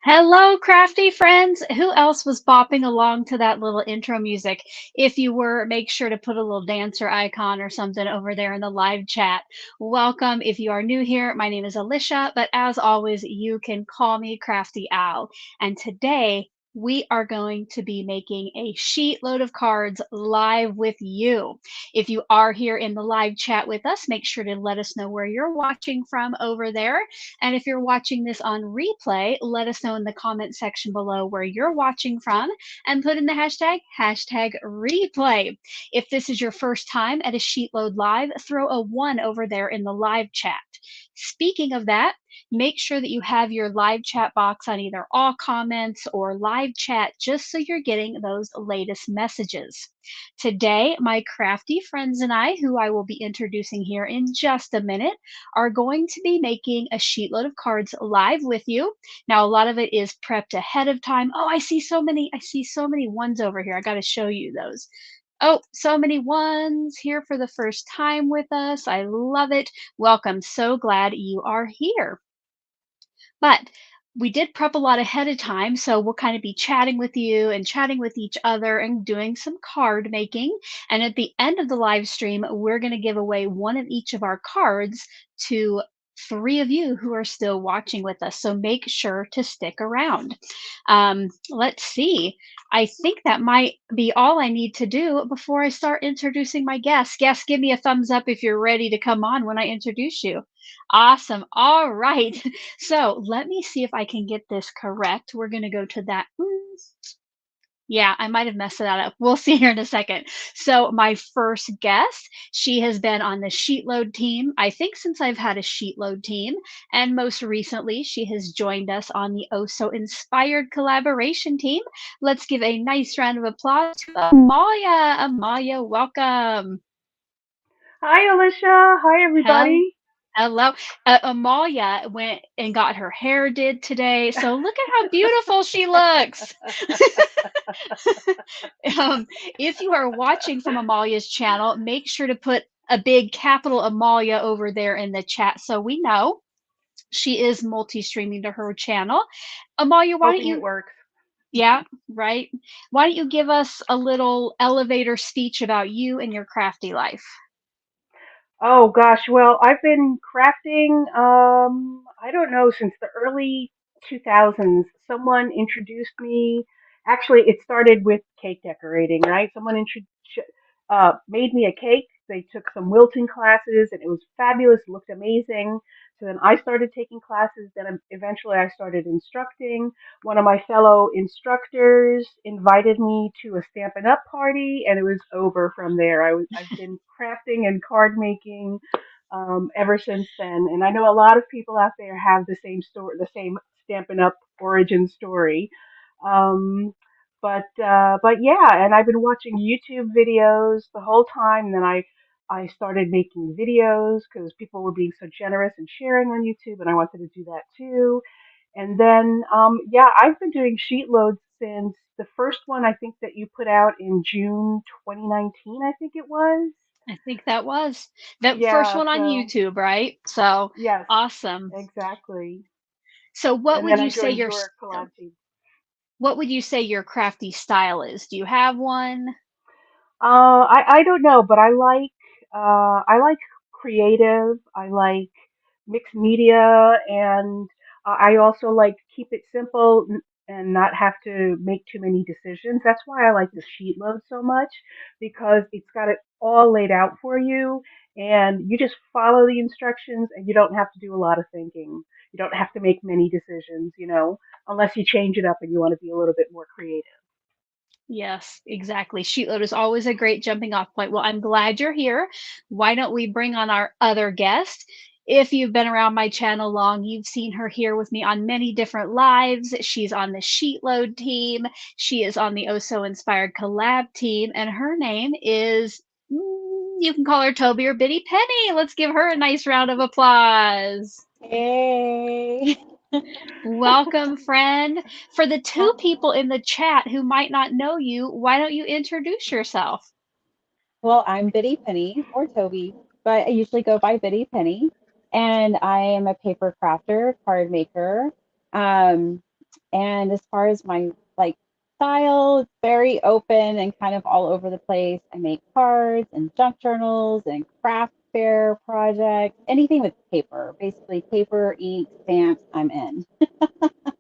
Hello, crafty friends. Who else was bopping along to that little intro music? If you were, make sure to put a little dancer icon or something over there in the live chat. Welcome. If you are new here, my name is Alicia, but as always, you can call me Crafty Owl. And today, we are going to be making a sheet load of cards live with you. If you are here in the live chat with us, make sure to let us know where you're watching from over there. And if you're watching this on replay, let us know in the comment section below where you're watching from and put in the hashtag replay. If this is your first time at a Sheetload Live, throw a 1 over there in the live chat. Speaking of that, make sure that you have your live chat box on either all comments or live chat just so you're getting those latest messages. Today, my crafty friends and I, who I will be introducing here in just a minute, are going to be making a sheetload of cards live with you. Now, a lot of it is prepped ahead of time. Oh, I see so many ones over here. I got to show you those. Oh, so many ones here for the first time with us. I love it. Welcome. So glad you are here. But we did prep a lot ahead of time, so we'll kind of be chatting with you and chatting with each other and doing some card making. And at the end of the live stream, we're going to give away one of each of our cards to 3 of you who are still watching with us. So make sure to stick around. Let's see. I think that might be all I need to do before I start introducing my guests. Guests, give me a thumbs up if you're ready to come on when I introduce you. Awesome. All right. So let me see if I can get this correct. We're going to go to that. Yeah, I might have messed that up. We'll see here in a second. So my first guest, she has been on the Sheetload team, I think since I've had a Sheetload team. And most recently, she has joined us on the Oh So Inspired collaboration team. Let's give a nice round of applause to Amalia. Amalia, welcome. Hi, Alicia. Hi, Hel- everybody. Hello. Amalia went and got her hair did today. So look at how beautiful she looks. um, if you are watching from Amalia's channel, make sure to put a big capital Amalia over there in the chat so we know she is multi-streaming to her channel. Amalia, why don't Hoping it you, works. yeah, right? Why don't you give us a little elevator speech about you and your crafty life? Oh, gosh. Well, I've been crafting, I don't know, since the early 2000s. Someone introduced me. Actually, it started with cake decorating, right? Made me a cake. They took some wilting classes, and it was fabulous. Looked amazing. So then I started taking classes. Then eventually I started instructing. One of my fellow instructors invited me to a Stampin' Up party, and it was over from there. I've been crafting and card making ever since then. And I know a lot of people out there have the same story, the same Stampin' Up origin story. Um, but yeah, and I've been watching YouTube videos the whole time. And then I started making videos because people were being so generous and sharing on YouTube, and I wanted to do that too. And then yeah, I've been doing sheet loads since the first one I think that you put out in June 2019, I think it was. I think that was the first Yeah, one on so YouTube, right? So yes, awesome. exactly. So And then I joined your collab team. what would you say your crafty style is? Do you have one? I don't know, but I like creative. I like mixed media, and I also like keep it simple and not have to make too many decisions. That's why I like the sheet load so much because it's got it all laid out for you, and you just follow the instructions, and you don't have to do a lot of thinking. You don't have to make many decisions, unless you change it up and you want to be a little bit more creative. Yes, exactly. Sheetload is always a great jumping off point. Well, I'm glad you're here. Why don't we bring on our other guest? If you've been around my channel long, you've seen her here with me on many different lives. She's on the Sheetload team. She is on the Oh So Inspired collab team, and her name is, you can call her Toby or Biddy Penny. Let's give her a nice round of applause. Hey. Welcome, friend. For the Uh, 2 people in the chat who might not know you, why don't you introduce yourself? well, I'm Biddy Penny or Toby, but I usually go by Biddy Penny. And I am a paper crafter, card maker. Um, And as far as my like style, it's very open and kind of all over the place. I make cards and junk journals and craft fair projects, anything with paper, basically paper, ink, stamps, I'm in.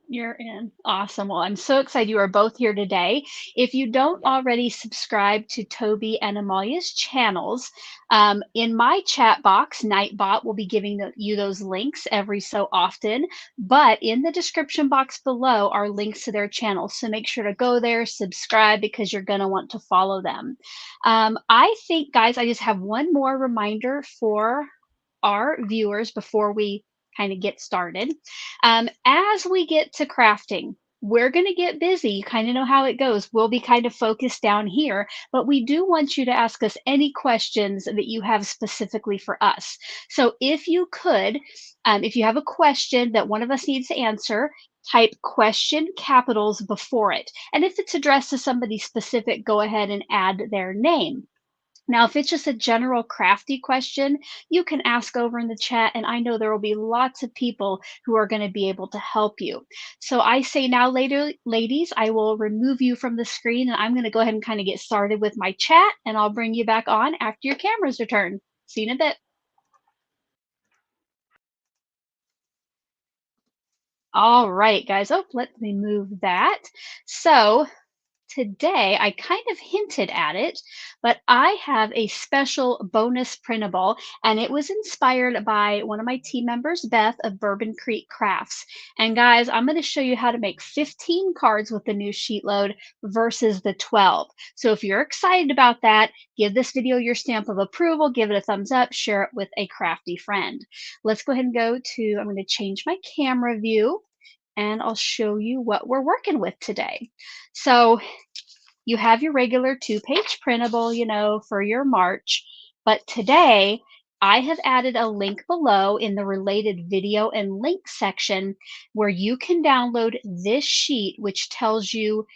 You're in. Awesome. Well, I'm so excited you are both here today. If you don't Yes. already subscribe to Toby and Amalia's channels, in my chat box, Nightbot will be giving you those links every so often. But in the description box below are links to their channels. So make sure to go there, subscribe, because you're going to want to follow them. I think, guys, I just have one more reminder for our viewers before we kind of get started. As we get to crafting, we're going to get busy. You kind of know how it goes. We'll be kind of focused down here, but we do want you to ask us any questions that you have specifically for us. So if you could, if you have a question that one of us needs to answer, type question capitals before it. And if it's addressed to somebody specific, go ahead and add their name. Now, if it's just a general crafty question, you can ask over in the chat, and I know there will be lots of people who are going to be able to help you. So I say now, later, ladies, I will remove you from the screen, and I'm going to go ahead and kind of get started with my chat, and I'll bring you back on after your cameras return. See you in a bit. All right, guys. Oh, let me move that. So today, I kind of hinted at it, but I have a special bonus printable, and it was inspired by one of my team members, Beth of Bourbon Creek Crafts. And guys, I'm going to show you how to make 15 cards with the new sheet load versus the 12. So if you're excited about that, give this video your stamp of approval, give it a thumbs up, share it with a crafty friend. Let's go ahead and go to, I'm going to change my camera view, and I'll show you what we're working with today. So you have your regular 2-page printable, for your March. But today, I have added a link below in the related video and link section where you can download this sheet, which tells you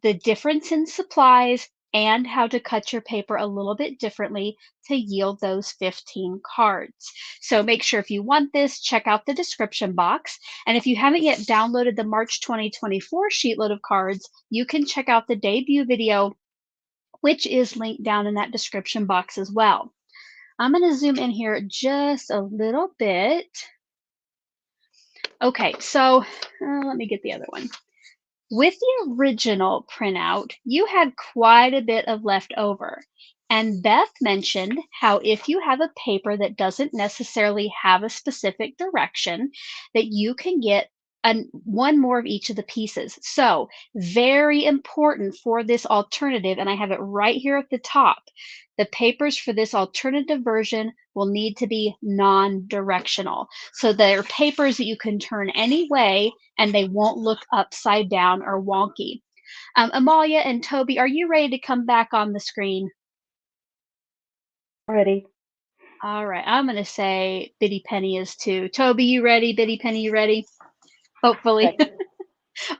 the difference in supplies and how to cut your paper a little bit differently to yield those 15 cards. So make sure if you want this, check out the description box. And if you haven't yet downloaded the March 2024 Sheetload of Cards, you can check out the debut video, which is linked down in that description box as well. I'm going to zoom in here just a little bit. Okay, so let me get the other one. With the original printout, you had quite a bit of left over. And Beth mentioned how if you have a paper that doesn't necessarily have a specific direction, that you can get one more of each of the pieces. So very important for this alternative, and I have it right here at the top. The papers for this alternative version will need to be non-directional. So they're papers that you can turn any way and they won't look upside down or wonky. Amalia and Toby, are you ready to come back on the screen? Ready. All right, I'm going to say Biddy Penny is too. Toby, you ready? Biddy Penny, you ready? Hopefully. Ready.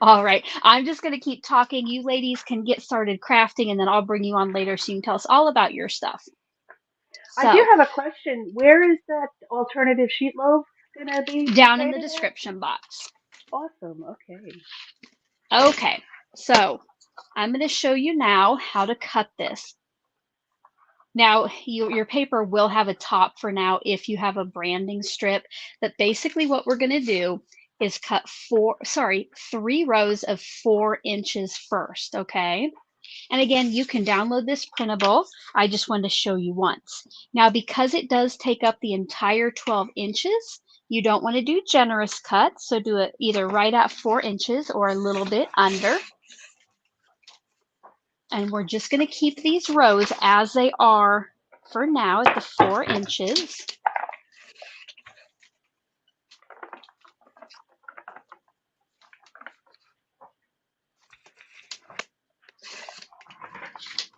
All right, I'm just going to keep talking. You ladies can get started crafting, and then I'll bring you on later so you can tell us all about your stuff. I do So, have a question. Where is that alternative sheet loaf going to be down in the located at? description box. Awesome. Okay. Okay, so I'm going to show you now how to cut this. Now, your paper will have a top for now if you have a branding strip, but basically what we're going to do is cut 3 rows of 4 inches first, okay? And again, you can download this printable. I just wanted to show you once. Now, because it does take up the entire 12 inches, you don't want to do generous cuts, so do it either right at 4 inches or a little bit under. And we're just going to keep these rows as they are for now at the 4 inches.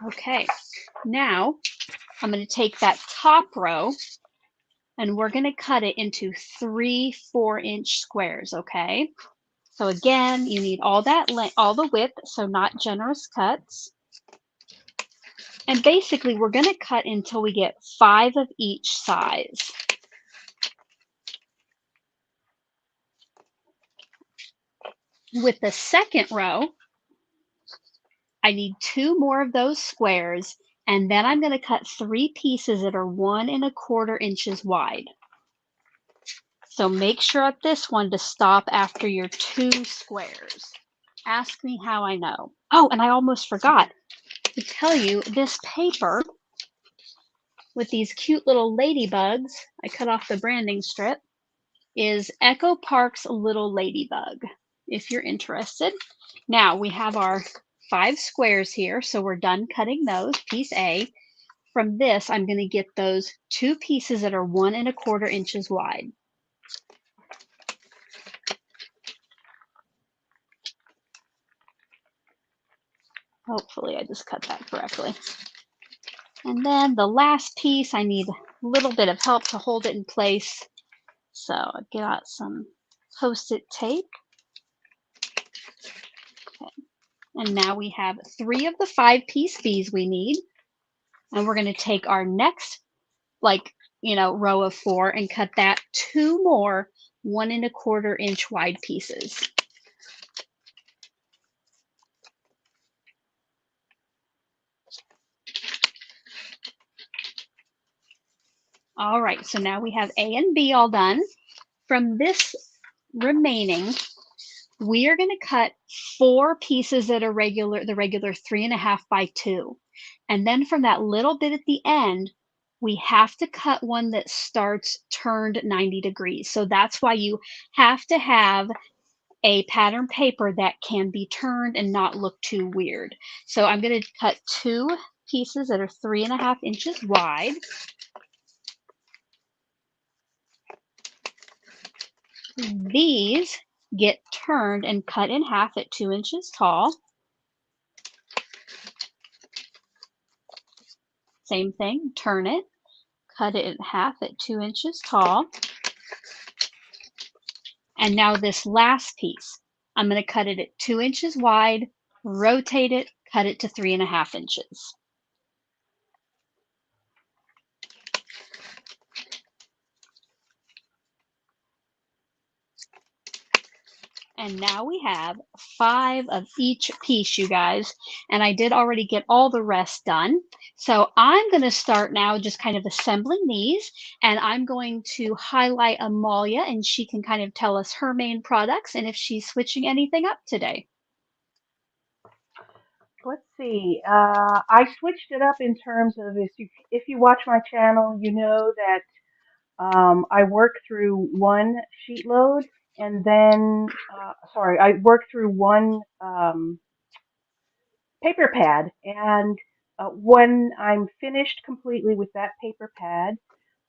Okay, now I'm going to take that top row and we're going to cut it into 3 4-inch squares, okay? So again, you need all that all the width, so not generous cuts. And basically, we're going to cut until we get 5 of each size. With the second row, I need 2 more of those squares, and then I'm going to cut 3 pieces that are 1 1/4 inches wide. So make sure at this one to stop after your 2 squares. Ask me how I know. Oh, and I almost forgot to tell you, this paper with these cute little ladybugs, I cut off the branding strip, is Echo Park's Little Ladybug, if you're interested. Now we have our 5 squares here, so we're done cutting those, piece A. From this, I'm going to get those 2 pieces that are 1 1/4 inches wide. Hopefully I just cut that correctly. And then the last piece, I need a little bit of help to hold it in place. So I got some Post-it tape. Okay. And now we have 3 of the 5-piece V's we need. And we're going to take our next, row of 4 and cut that 2 more 1 1/4 inch wide pieces. All right, so now we have A and B all done. From this remaining, we are going to cut 4 pieces that are the regular 3 1/2 by 2. And then from that little bit at the end, we have to cut one that starts turned 90 degrees. So that's why you have to have a pattern paper that can be turned and not look too weird. So I'm going to cut 2 pieces that are 3 1/2 inches wide. These get turned and cut in half at 2 inches tall. Same thing, turn it, cut it in half at 2 inches tall. And now this last piece, I'm going to cut it at 2 inches wide, rotate it, cut it to 3 1/2 inches. And now we have 5 of each piece, you guys. And I did already get all the rest done. So I'm going to start now just kind of assembling these. And I'm going to highlight Amalia, and she can kind of tell us her main products and if she's switching anything up today. Let's see. I switched it up in terms of if you watch my channel, you know that I work through one sheet load, and then I work through one paper pad, and when I'm finished completely with that paper pad,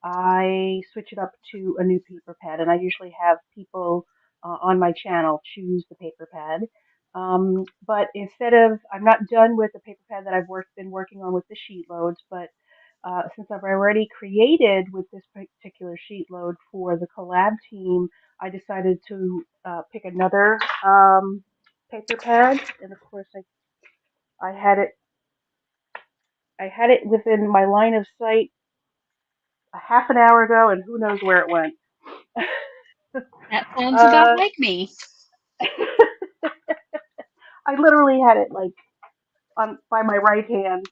I switch it up to a new paper pad, and I usually have people on my channel choose the paper pad. But I'm not done with the paper pad that been working on with the sheet loads, but since I've already created with this particular sheet load for the collab team, I decided to pick another paper pad, and of course I had it within my line of sight a half an hour ago, and who knows where it went. That sounds about uh, like me. I literally had it like on by my right hand,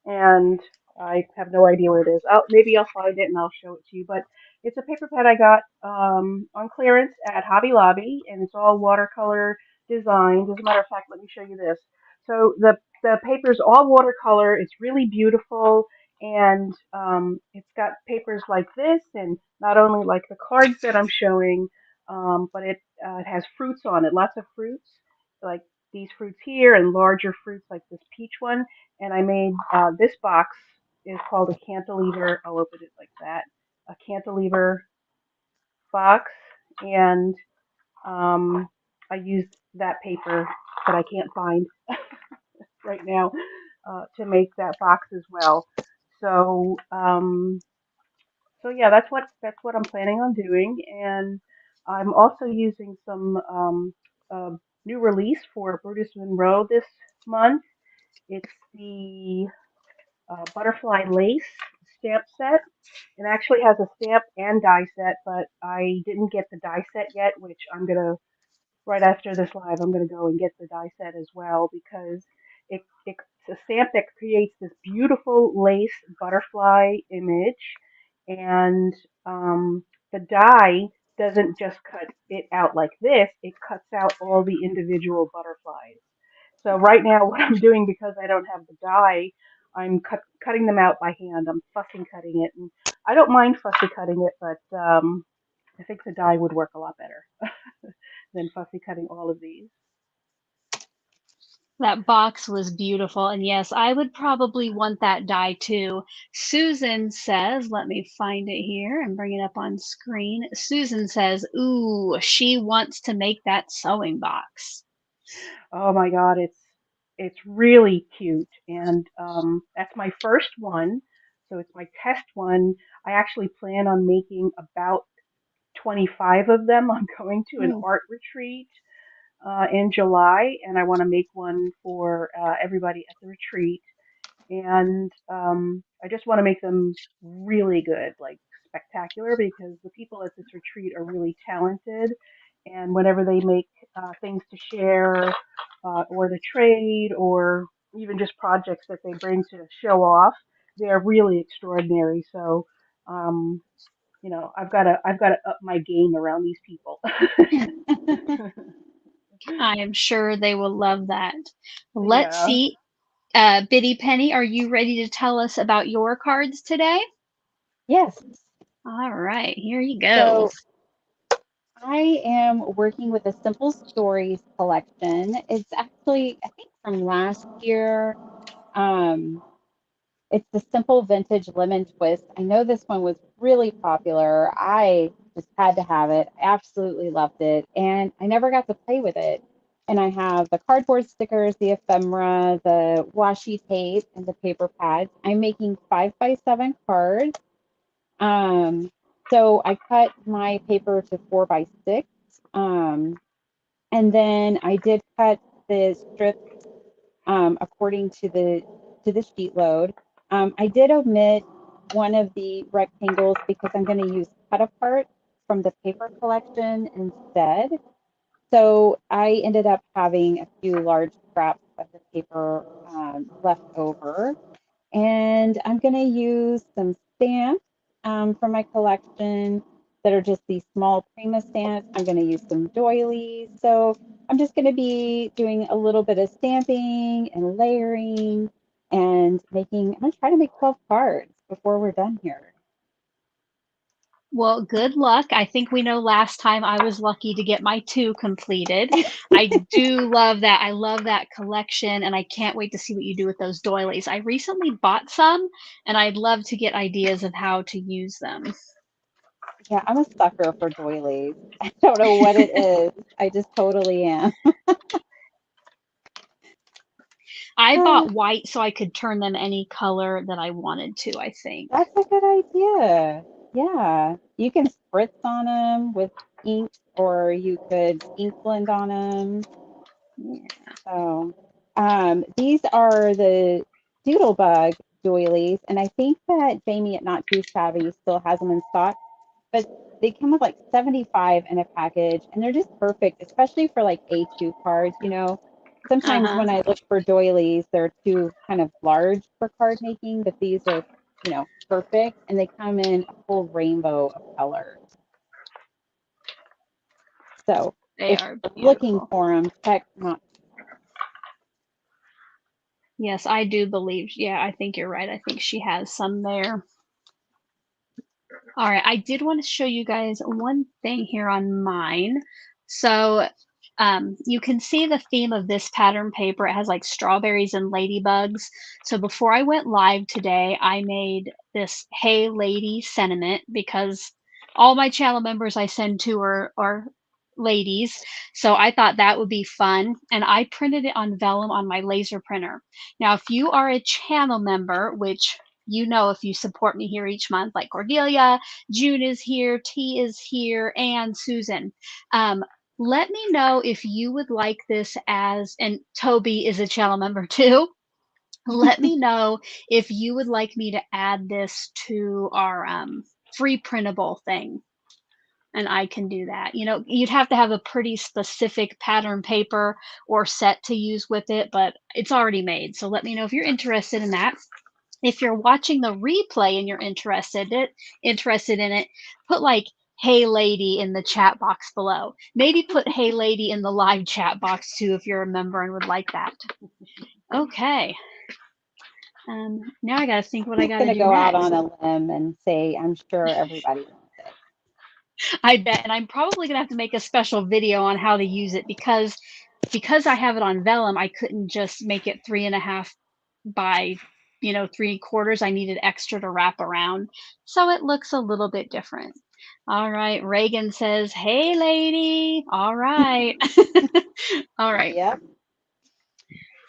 and I have no idea where it is. Maybe I'll find it and I'll show it to you. But it's a paper pad I got on clearance at Hobby Lobby, and it's all watercolor designed. As a matter of fact, let me show you this. So the paper's all watercolor. It's really beautiful, and it's got papers like this, and not only like the cards that I'm showing, but it has fruits on it, lots of fruits, like these fruits here, and larger fruits like this peach one. And I made this box is called a cantilever. I'll open it like that, a cantilever box, and I used that paper that I can't find right now to make that box as well. So so yeah, that's what I'm planning on doing, and I'm also using some uh, new release for Brutus Monroe this month. It's the butterfly lace stamp set. It actually has a stamp and die set, but I didn't get the die set yet, which I'm gonna right after this live, I'm going to go and get the die set as well because it's a stamp that creates this beautiful lace butterfly image, and the die doesn't just cut it out like this; it cuts out all the individual butterflies. So right now, what I'm doing because I don't have the die, I'm cutting them out by hand. I'm fussy cutting it, and I don't mind fussy cutting it, but I think the die would work a lot better than fussy cutting all of these. That box was beautiful. And yes, I would probably want that die too. Susan says, let me find it here and bring it up on screen. Susan says, ooh, she wants to make that sewing box. Oh my God, it's really cute, and that's my first one. So it's my test one. I actually plan on making about 25 of them. I'm going to an Ooh. art retreat in July, and I want to make one for everybody at the retreat. And I just want to make them really good, like spectacular, because the people at this retreat are really talented, and whenever they make things to share or to trade or even just projects that they bring to show off, they are really extraordinary. So, um, I've got to up my game around these people. I am sure they will love that. Let's Yeah. see. Biddy Penny, are you ready to tell us about your cards today? Yes. All right, here you go. So I am working with a Simple Stories collection. It's actually, I think, from last year. Um, it's the Simple Vintage Lemon Twist. I know this one was really popular. I just had to have it. I absolutely loved it. And I never got to play with it. And I have the cardboard stickers, the ephemera, the washi tape, and the paper pads. I'm making 5x7 cards. Um, so I cut my paper to 4x6. Um, and then I did cut the strips according to the sheet load. I did omit one of the rectangles because I'm going to use cut apart from the paper collection instead. So I ended up having a few large scraps of the paper left over. And I'm going to use some stamps from my collection that are just these small Prima stamps. I'm going to use some doilies. So I'm just going to be doing a little bit of stamping and layering and I'm going to try to make 12 cards before we're done here. Well, good luck. I think we know last time I was lucky to get my 2 completed. I do love that. I love that collection, and I can't wait to see what you do with those doilies. I recently bought some, and I'd love to get ideas of how to use them. Yeah, I'm a sucker for doilies. I don't know what it is. I just totally am. I bought white so I could turn them any color that I wanted to, I think. That's a good idea. Yeah. You can spritz on them with ink or you could ink blend on them. Yeah. So, these are the Doodlebug doilies, and I think that Jamie at Not Too Shabby still has them in stock, but they come with like 75 in a package, and they're just perfect, especially for like A2 cards. Sometimes Uh-huh. when I look for doilies, they're too kind of large for card making, but these are, perfect, and they come in a whole rainbow of colors. So They if are you're looking beautiful. for them, check Not. Yes, I do believe. Yeah, I think you're right. I think she has some there. All right, I did want to show you guys one thing here on mine. So you can see the theme of this pattern paper. It has like strawberries and ladybugs. So before I went live today, I made this Hey Lady sentiment because all my channel members I send to are ladies. So I thought that would be fun. And I printed it on vellum on my laser printer. Now, if you are a channel member, which if you support me here each month, like Cordelia, June is here, T is here, and Susan. Let me know if you would like this and Toby is a channel member too. Let me know if you would like me to add this to our free printable thing. and I can do that. You know, you'd have to have a pretty specific pattern paper or set to use with it, but it's already made. So let me know if you're interested in that. If you're watching the replay and you're interested in it, put like "Hey lady" in the chat box below. Maybe put "Hey lady" in the live chat box too if you're a member and would like that. Okay. Now I got to think what I I'm got going to to do go out next. on a limb and say I'm sure everybody wants it. I bet, and I'm probably gonna have to make a special video on how to use it because I have it on vellum. I couldn't just make it 3.5 by 3/4. I needed extra to wrap around, so it looks a little bit different. All right, Reagan says, "Hey, lady." All right, all right, Yep.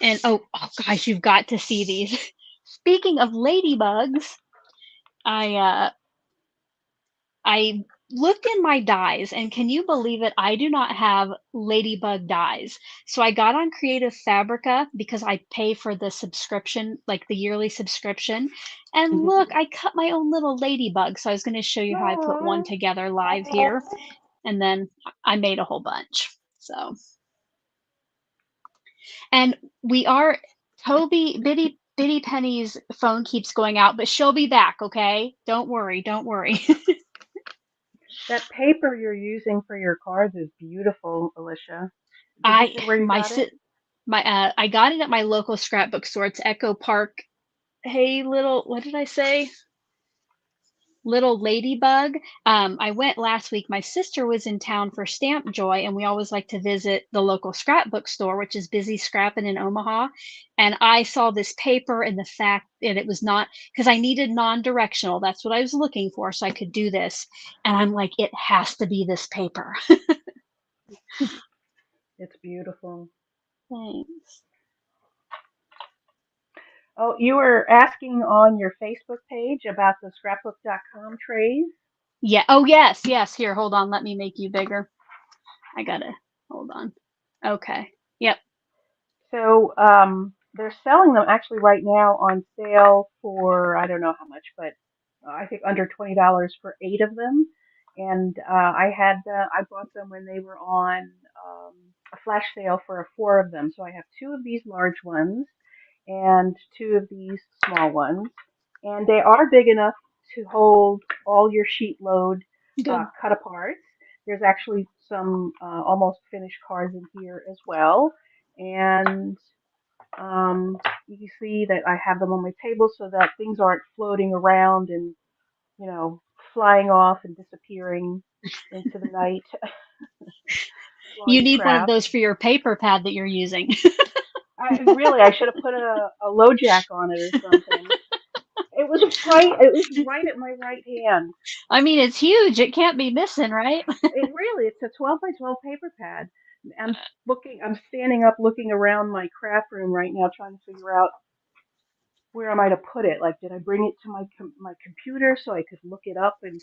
and oh gosh, you've got to see these. Speaking of ladybugs, I looked in my dies, and can you believe it? I do not have ladybug dies. So I got on Creative Fabrica because I pay for the subscription, like the yearly subscription. And look, I cut my own little ladybug. So I was going to show you how I put one Aww. together live here. And then I made a whole bunch. So, and we are, Toby, Bitty Penny's phone keeps going out, but she'll be back, okay? Don't worry, don't worry. That paper you're using for your cards is beautiful, Alicia. Did you I say where you my got it? si- my I got it at my local scrapbook store. It's Echo Park. Hey, little, what did I say? Little Ladybug. I went last week. My sister was in town for Stamp Joy, and we always like to visit the local scrapbook store, which is Busy Scrapping in Omaha. And I saw this paper and the fact that it was not, because I needed non-directional. That's what I was looking for, so I could do this. And I'm like, it has to be this paper. It's beautiful. Thanks. Oh, you were asking on your Facebook page about the scrapbook.com trays. Yeah. Oh, yes, yes. Here, hold on. Let me make you bigger. I gotta hold on. Okay. Yep. So they're selling them actually right now on sale for I don't know how much, but I think under $20 for 8 of them. And I bought them when they were on a flash sale for 4 of them. So I have 2 of these large ones and 2 of these small ones, and they are big enough to hold all your sheet load Good. cut aparts. There's actually some almost finished cards in here as well, and you can see that I have them on my table so that things aren't floating around and you know flying off and disappearing into the night while You you need one of craft. those for your paper pad that you're using. I should have put a low jack on it or something. It was right. It was right at my right hand. I mean, it's huge. It can't be missing, right? It really. It's a 12 by 12 paper pad. I'm looking. I'm standing up, looking around my craft room right now, trying to figure out where am I to put it. Like, did I bring it to my computer so I could look it up and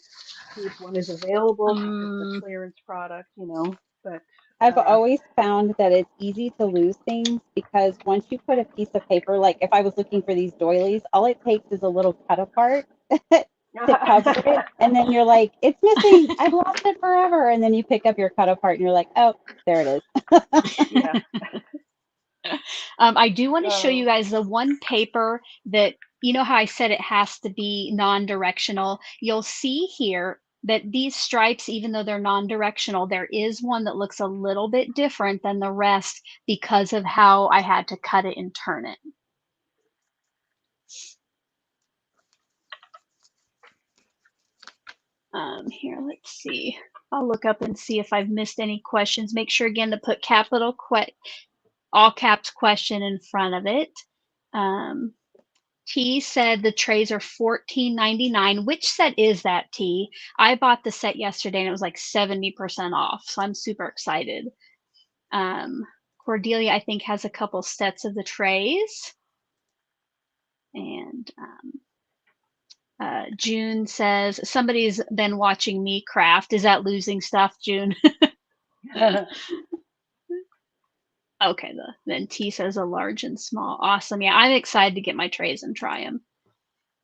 see if one is available since it's a Um, clearance product, you know? But I've always found that it's easy to lose things because once you put a piece of paper, like if I was looking for these doilies, all it takes is a little cut apart to cover it. And then you're like, it's missing. I've lost it forever. And then you pick up your cut apart and you're like, oh, there it is. yeah. I do want to show you So guys the one paper that, you know how I said it has to be non-directional. You'll see here that these stripes, even though they're non-directional, there is one that looks a little bit different than the rest because of how I had to cut it and turn it. Here, let's see. I'll look up and see if I've missed any questions. Make sure again to put all caps question in front of it. T said the trays are $14.99. Which set is that, T? I bought the set yesterday and it was like 70% off, so I'm super excited. Cordelia, I think, has a couple sets of the trays. And June says, somebody's been watching me craft. Is that losing stuff, June? Okay, then T says a large and small. Awesome. Yeah, I'm excited to get my trays and try them.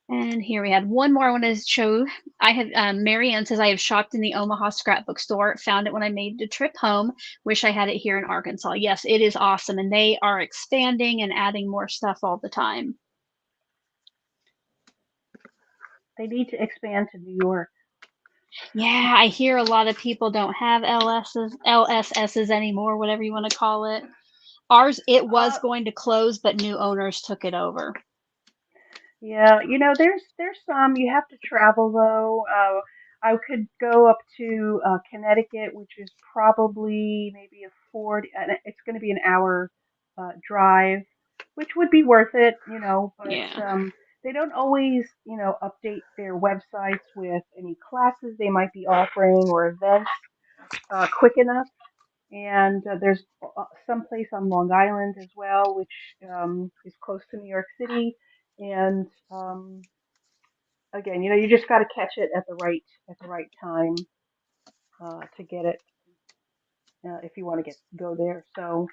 And here we had one more I want to show. I have Marianne says, I have shopped in the Omaha scrapbook store. Found it when I made the trip home. Wish I had it here in Arkansas. Yes, it is awesome. And they are expanding and adding more stuff all the time. They need to expand to New York. Yeah, I hear a lot of people don't have LSSs anymore, whatever you want to call it. Ours, it was going to close, but new owners took it over. Yeah, there's some you have to travel though. I could go up to Connecticut, which is probably maybe a 40. It's going to be an hour drive, which would be worth it, But Yeah. they don't always, update their websites with any classes they might be offering or events quick enough. And there's some place on Long Island as well, which is close to New York City. And again, you just got to catch it at the right time to get it if you want to go there. So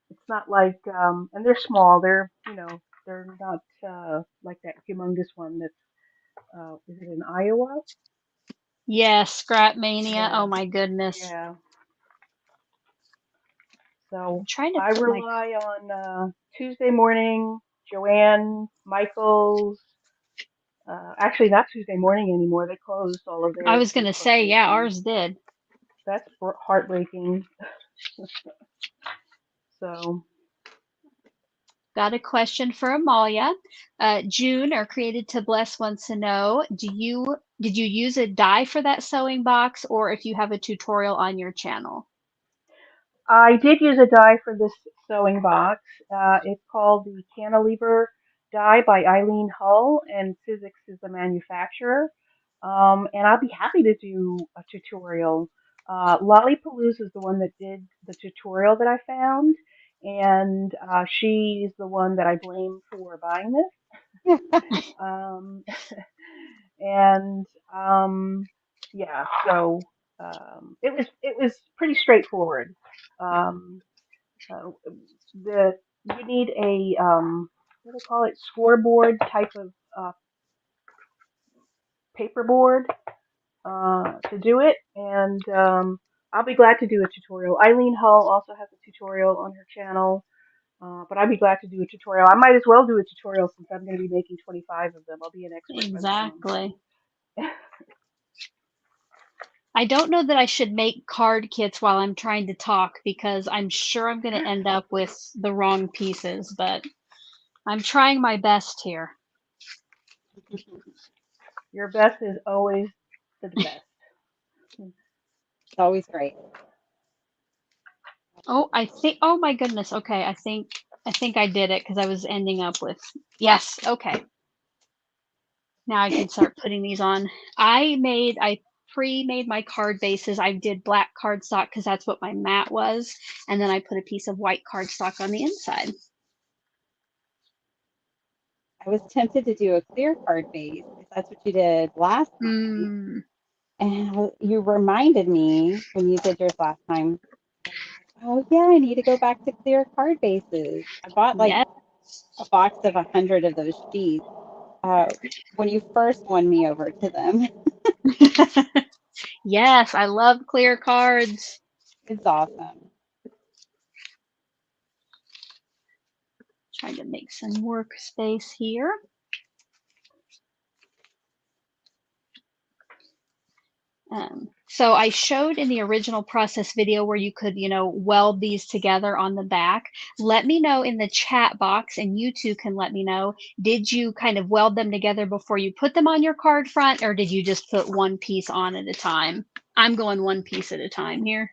it's not like and they're small. They're not like that humongous one that's is it in Iowa? Yeah, Scrap Mania. Yeah, Oh my goodness. yeah. So I'm trying to I put my. rely on Tuesday morning, Joanne, Michaels. Actually, not Tuesday morning anymore. They closed all of I their was gonna say, yeah, locations. ours did. That's heartbreaking. So Got a question for Amalia. June, or Created to Bless, wants to know: did you use a die for that sewing box, or if you have a tutorial on your channel? I did use a die for this sewing box. It's called the Cantilever die by Eileen Hull, and Physics is the manufacturer. And I'll be happy to do a tutorial. Lollipalooza is the one that did the tutorial that I found, and she's the one that I blame for buying this. Um, and yeah, so it was pretty straightforward. Um, uh, the you need a what do they call it, scoreboard type of paperboard to do it, and I'll be glad to do a tutorial. Eileen Hull also has a tutorial on her channel. But I'd be glad to do a tutorial. I might as well do a tutorial since I'm going to be making 25 of them. I'll be an expert by the time I'm Exactly. done. I don't know that I should make card kits while I'm trying to talk, because I'm sure I'm going to end up with the wrong pieces, but I'm trying my best here. Your best is always the best. It's always great. Oh, oh my goodness. Okay, I think I did it, because I was ending up with, yes, okay. Now I can start putting these on. I pre-made my card bases. I did black cardstock because that's what my mat was, and then I put a piece of white cardstock on the inside. I was tempted to do a clear card base because that's what you did last time. And you reminded me when you did yours last time, oh yeah, I need to go back to clear card bases. I bought like Yes. a box of 100 of those sheets when you first won me over to them. Yes, I love clear cards. It's awesome. Trying to make some workspace here. So I showed in the original process video where you could, weld these together on the back. Let me know in the chat box, and you two can let me know, did you kind of weld them together before you put them on your card front, or did you just put one piece on at a time? I'm going one piece at a time here.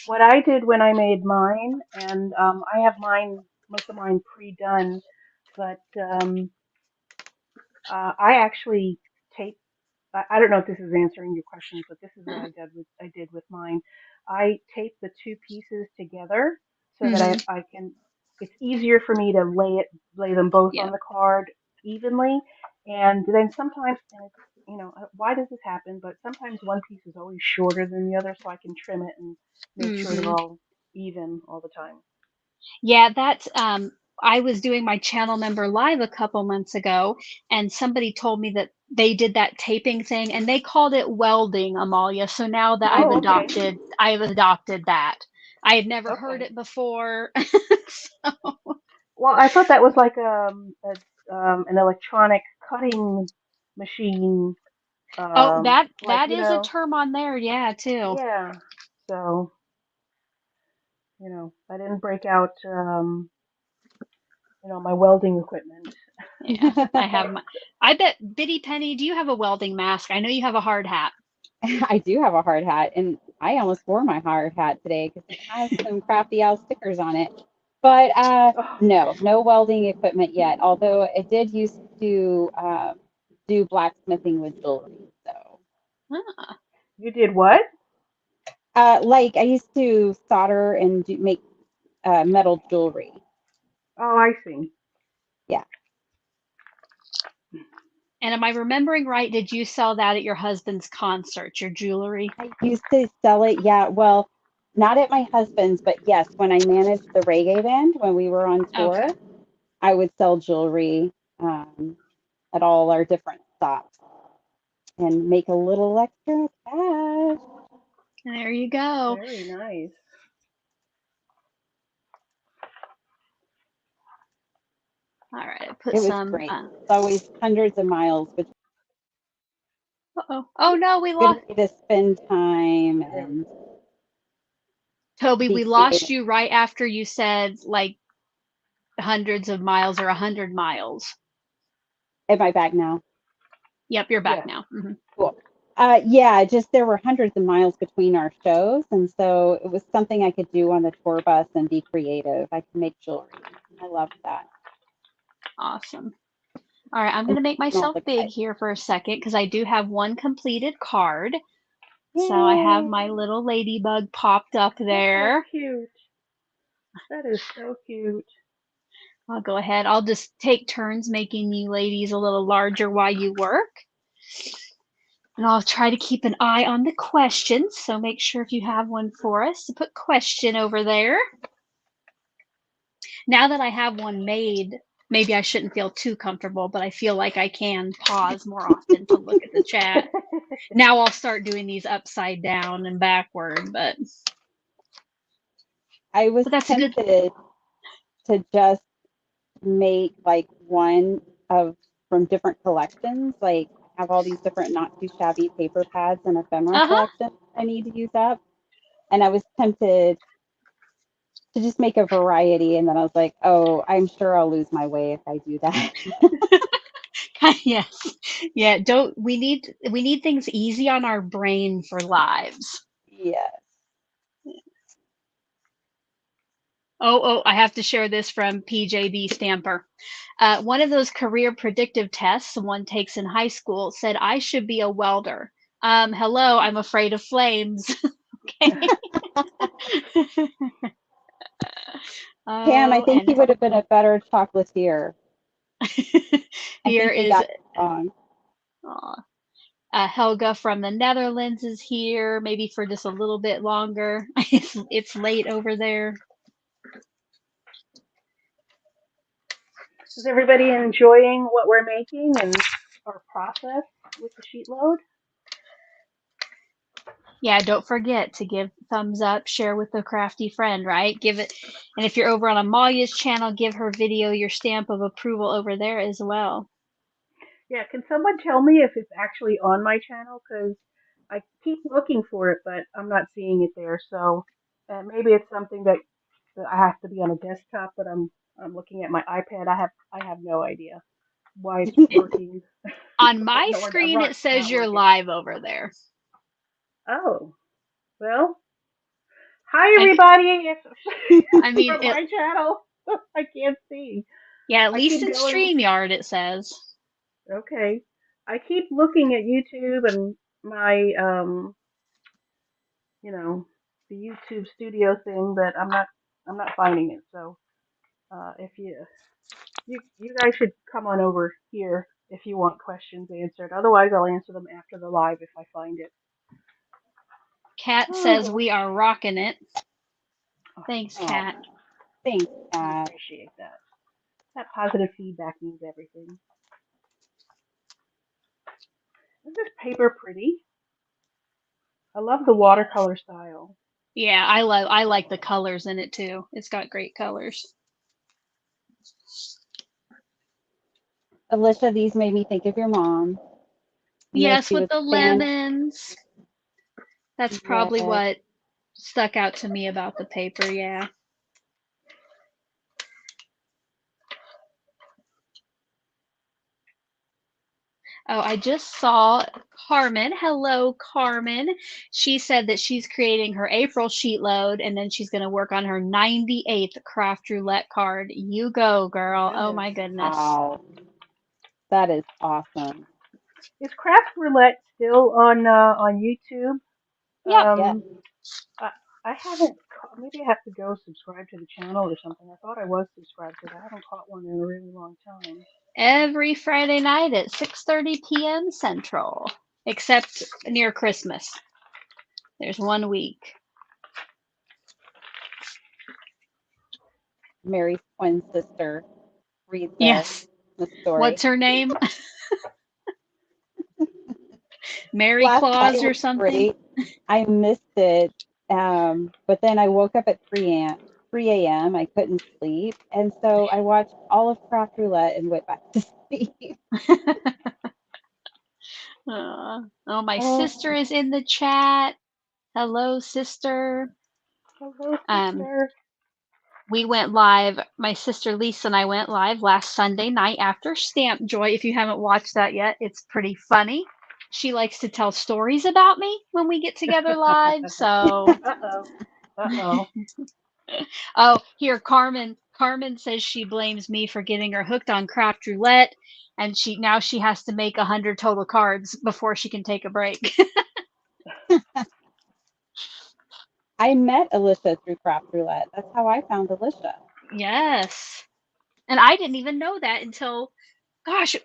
What I did when I made mine, and I have most of mine pre-done, but I actually taped. I don't know if this is answering your questions, but this is what I did with mine. I taped the two pieces together so that Mm-hmm. I can. It's easier for me to lay them both on Yep. the card evenly, and then sometimes, and it's, why does this happen? But sometimes one piece is always shorter than the other, so I can trim it and make sure they're Mm-hmm. all even all the time. Yeah, that's I was doing my channel member live a couple months ago, and somebody told me that they did that taping thing, and they called it welding, Amalia. So now that Oh, okay. I've adopted that. I had never heard Okay. it before. So, Well, I thought that was like an electronic cutting machine. oh, Like that is a term on there, yeah, too. yeah. So I didn't break out my welding equipment. Yeah, I have my. I bet Biddy Penny, do you have a welding mask? I know you have a hard hat. I do have a hard hat, and I almost wore my hard hat today because it has some crafty owl stickers on it. But Oh, no welding equipment yet. Although I did used to do blacksmithing with jewelry. So, Ah, you did what? like I used to solder and make metal jewelry. Oh, I see. Yeah, and am I remembering right? Did you sell that at your husband's concert, your jewelry? I used to sell it. Yeah, well, not at my husband's, but yes, when I managed the reggae band when we were on Okay. tour, I would sell jewelry at all our different stops and make a little extra cash. There you go. Very nice. All right, I put It was some. great. It's always hundreds of miles, but Uh-oh. Oh no, we good lost way to spend time There we and go. Toby. be We lost creative. you right after you said like hundreds of miles or 100 miles. Am I back now? Yep, you're back Yes. now. Cool. Yeah, just there were hundreds of miles between our shows, and so it was something I could do on the tour bus and be creative. I could make jewelry. I loved that. Awesome. All right, I'm going And to make seeing all myself the big guys. here for a second because I do have one completed card. So I have Yay! my little ladybug popped up Oh, that's there. cute. That is so cute. I'll go ahead. I'll just take turns making you ladies a little larger while you work. And I'll try to keep an eye on the questions. So make sure if you have one for us to put question over there. Now that I have one made, maybe I shouldn't feel too comfortable, but I feel like I can pause more often to look at the chat. Now I'll start doing these upside down and backward, I was but that's a good. tempted to just make like one of from different collections. Like I have all these different not too shabby paper pads and ephemera Uh-huh. collection I need to use up. And I was tempted to just make a variety. And then I was like, oh, I'm sure I'll lose my way if I do that. Yes. Yeah, don't we need things easy on our brain for lives. Yes. Oh, I have to share this from PJB Stamper. One of those career predictive tests someone takes in high school said I should be a welder. Hello, I'm afraid of flames. Okay. Pam, I Oh, think and you would have been a better chocolatier. I here think we is got it wrong. Helga from the Netherlands is here, maybe for just a little bit longer. It's late over there. Is everybody enjoying what we're making and our process with the sheet load? Yeah, don't forget to give thumbs up, share with a crafty friend, right? Give it, and if you're over on Amalia's channel, give her video your stamp of approval over there as well. Yeah, can someone tell me if it's actually on my channel? Because I keep looking for it, but I'm not seeing it there. So maybe it's something that I have to be on a desktop, but I'm looking at my iPad. I have no idea why it's working. On my No, screen, it says not you're working. live over there. Oh, well, hi And everybody. It's I mean, from my channel. I can't see. yeah, at I least keep in going. StreamYard it says. Okay. I keep looking at YouTube and my the YouTube studio thing, but I'm not finding it. So if you guys should come on over here if you want questions answered. Otherwise, I'll answer them after the live if I find it. Kat says Oh, we are rocking it. oh Thanks, Oh, Kat. thanks, I Kat. appreciate that. That positive feedback means everything. Isn't this paper pretty? I love the watercolor style. Yeah, I like the colors in it too. It's got great colors. Alicia, these made me think of your mom. You know, Yes, she with was the a fan. lemons. That's probably Yes. what stuck out to me about the paper, yeah. Oh, I just saw Carmen. Hello, Carmen. She said that she's creating her April sheet load and then she's going to work on her 98th craft roulette card. You go, girl. Oh Yes. my goodness. Wow. That is awesome. Is Craft Roulette still on YouTube? Yep. Yes. I, I haven't. Maybe I have to go subscribe to the channel or something. I thought I was subscribed to that. I haven't caught one in a really long time. Every Friday night at 6:30 p.m. Central, except near Christmas. There's 1 week. Mary's twin sister reads Yes. the story. What's her name? Mary Last night Claus or was something? great. I missed it. But then I woke up at 3 a.m. I couldn't sleep. And so I watched all of Craft Roulette and went back to sleep. Oh, my Oh, sister is in the chat. Hello, sister. Hello, Um, sister. we went live. My sister Lisa and I went live last Sunday night after Stamp Joy. If you haven't watched that yet, it's pretty funny. She likes to tell stories about me when we get together live. So, Uh-oh. Uh-oh. oh, here, Carmen. Carmen says she blames me for getting her hooked on craft roulette, and she has to make 100 total cards before she can take a break. I met Alicia through Craft Roulette. That's how I found Alicia. Yes. And I didn't even know that until, gosh,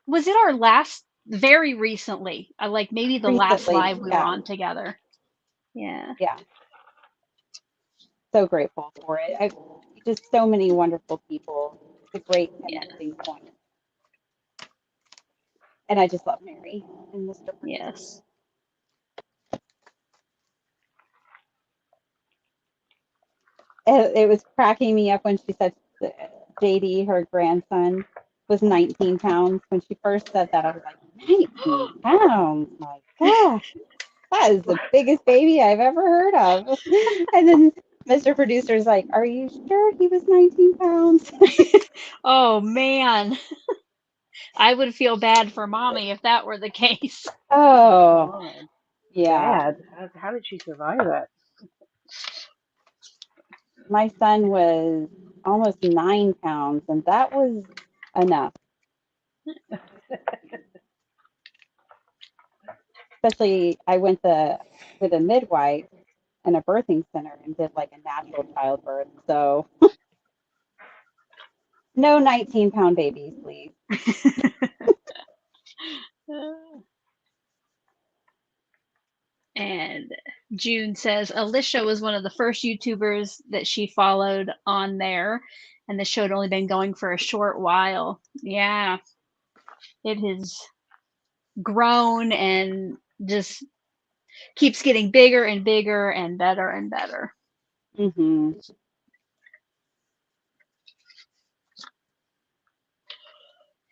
was it our last, very recently, like maybe the last Recently, live we were yeah, on together. Yeah. yeah. So grateful for it. Just so many wonderful people. It's a great Yeah. connecting point. And I just love Mary and Mr. Producer. Yes. It was cracking me up when she said that JD, her grandson, was 19 pounds. When she first said that, I was like, 19 pounds? My gosh, that is the biggest baby I've ever heard of. And then Mr. Producer's like, are you sure he was 19 pounds? Oh man. I would feel bad for mommy if that were the case. Oh, God. yeah. Bad. How did she survive that? My son was almost 9 pounds, and that was enough. Especially, I went with a midwife and a birthing center and did like a natural childbirth. So no 19-pound babies, please. And June says Alicia was one of the first YouTubers that she followed on there, and the show had only been going for a short while. Yeah, it has grown and just keeps getting bigger and bigger and better and better. Mm-hmm.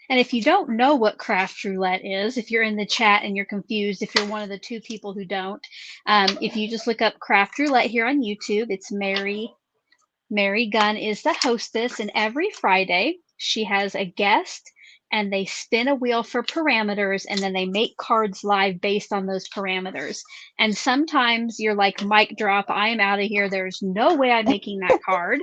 And if you don't know what craft roulette is, if you're in the chat and you're confused, if you're one of the two people who don't, if you just look up craft roulette here on YouTube, it's Mary. Mary Gunn is the hostess, and every Friday she has a guest and they spin a wheel for parameters and then they make cards live based on those parameters. And sometimes you're like, mic drop, I am out of here. There's no way I'm making that card.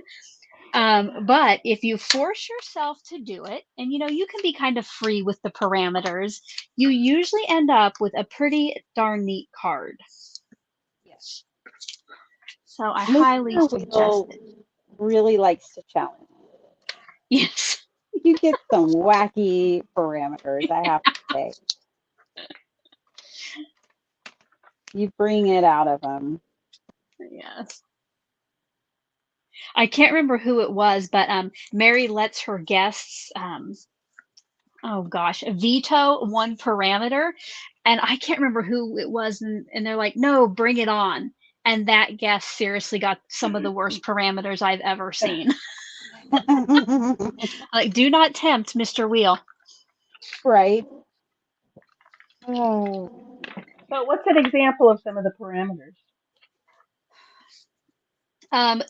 But if you force yourself to do it, and you can be kind of free with the parameters, you usually end up with a pretty darn neat card. Yes. So I highly Mr. suggest Wheel it. really likes to challenge. Yes. You get some wacky parameters, I have to say. You bring it out of them. Yes. I can't remember who it was, but Mary lets her guests oh gosh, veto one parameter, and I can't remember who it was, and they're like, "No, bring it on." And that guest seriously got some of the worst parameters I've ever seen. Like, do not tempt Mr. Wheel. Right. Oh. So what's an example of some of the parameters?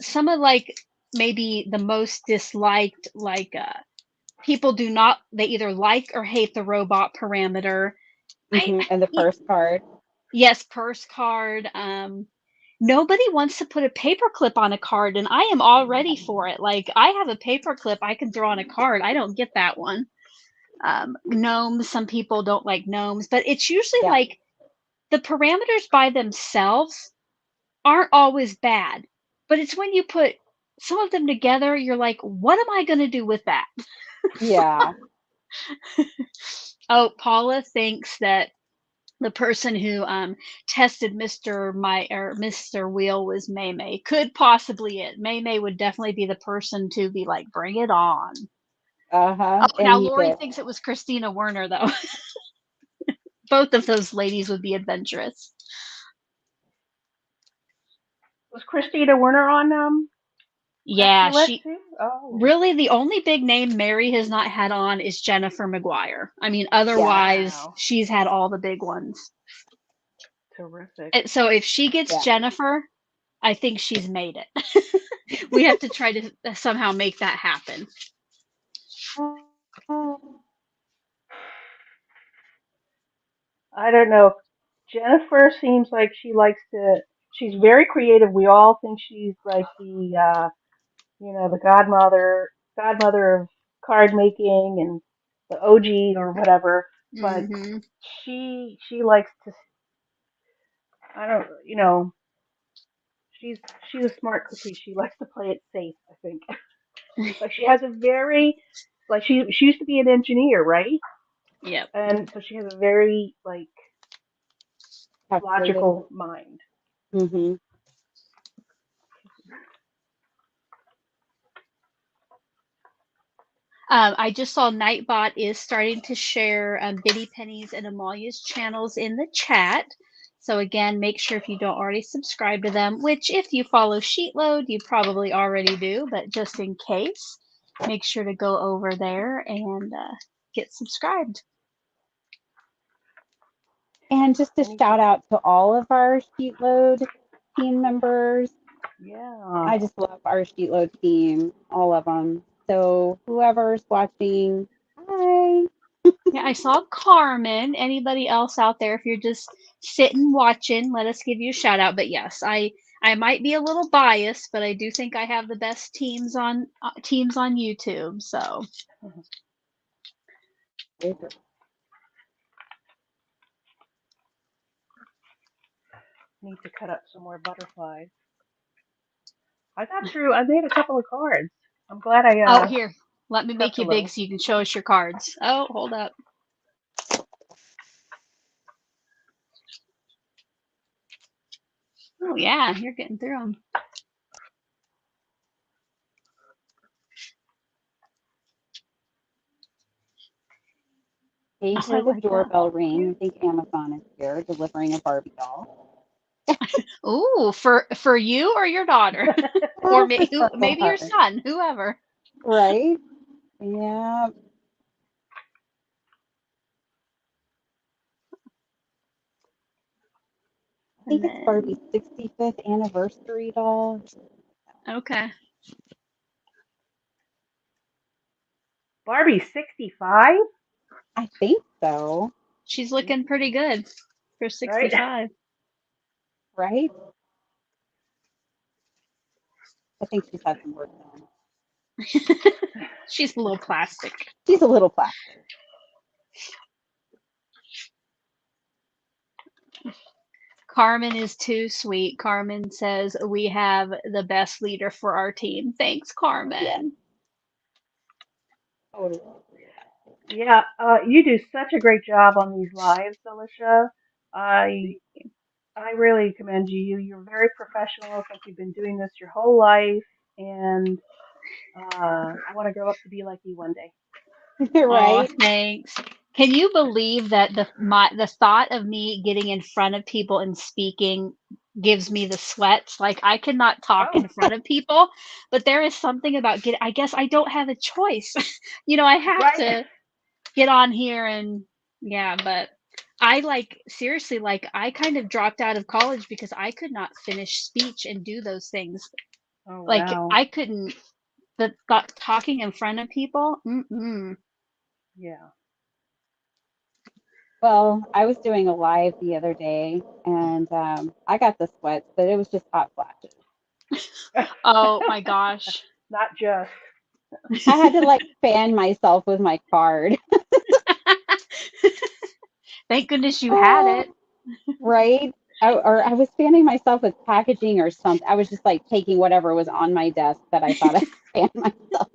Some of like maybe the most disliked, like people do not, they either like or hate the robot parameter. And the first card. Yes, purse card. Nobody wants to put a paper clip on a card, and I am all ready for it. Like, I have a paper clip I can throw on a card. I don't get that one. Gnomes, some people don't like gnomes, but it's usually Yeah. like the parameters by themselves aren't always bad, but it's when you put some of them together, you're like, what am I going to do with that? Yeah. Oh, Paula thinks that the person who tested Mr. Wheel was May May. Could possibly it. May May would definitely be the person to be like, bring it on. Oh, And now he Lori did. thinks it was Christina Werner though. Both of those ladies would be adventurous. Was Christina Werner on Crafty Yeah, Let she too? Oh, really, the only big name Mary has not had on is Jennifer McGuire. I mean, Yeah. otherwise wow. she's had all the big ones. Terrific. So if she gets Yeah. Jennifer, I think she's made it. We have to try to somehow make that happen. I don't know. Jennifer seems like she likes to. She's very creative. We all think she's like the, the godmother of card making and the OG or whatever. But Hmm. she likes to. I don't. She's she's a smart cookie. She likes to play it safe, I think. Like she has a very like she used to be an engineer, right? Yep. And so she has a very like Calculated. logical mind. Mm-hmm. I just saw Nightbot is starting to share Biddy Penny's and Amalia's channels in the chat. So again, make sure if you don't already subscribe to them, which if you follow SheetLoad, you probably already do, but just in case, make sure to go over there and get subscribed. And just a Any shout out to all of our SheetLoad team members. yeah. I just love our SheetLoad team, all of them. So whoever's watching, hi. Yeah, I saw Carmen. Anybody else out there, if you're just sitting watching, let us give you a shout out. But yes, I might be a little biased, but I do think I have the best teams on YouTube. So Need to cut up some more butterflies. I got through. I made a couple of cards. I'm glad I oh, here, let me make prepped a you big little. so you can show us your cards. Oh, hold up. Oh yeah, you're getting through them. They Oh, I hear the like that. doorbell ring. I think Amazon is here delivering a Barbie doll. Ooh, for you or your daughter, or maybe your son, whoever. Right? Yeah. I think And it's Barbie's then 65th anniversary doll. okay. Barbie 65, I think so. She's looking pretty good for right? 65. Right? I think she's had some work done. She's a little plastic. She's a little plastic. Carmen is too sweet. Carmen says, we have the best leader for our team. Thanks, Yeah. Carmen. Totally. Yeah, you do such a great job on these lives, Alicia. I I really commend you. You're very professional. It's like you've been doing this your whole life. and I want to grow up to be like you one day. Oh, Right? thanks. Can you believe that the thought of me getting in front of people and speaking gives me the sweats? Like I cannot talk Oh, in front of people, but there is something about I guess I don't have a choice. I have right. to get on here and yeah, but I like seriously like I kind of dropped out of college because I could not finish speech and do those things. Oh, Like wow. I couldn't the thought talking in front of people. Mm-mm. Yeah. Well, I was doing a live the other day and I got the sweats, but it was just hot flashes. Oh my gosh. Not just. I had to like fan myself with my card. Thank goodness you had Oh, it. right? Or I was fanning myself with packaging or something. I was just like taking whatever was on my desk that I thought I fan myself.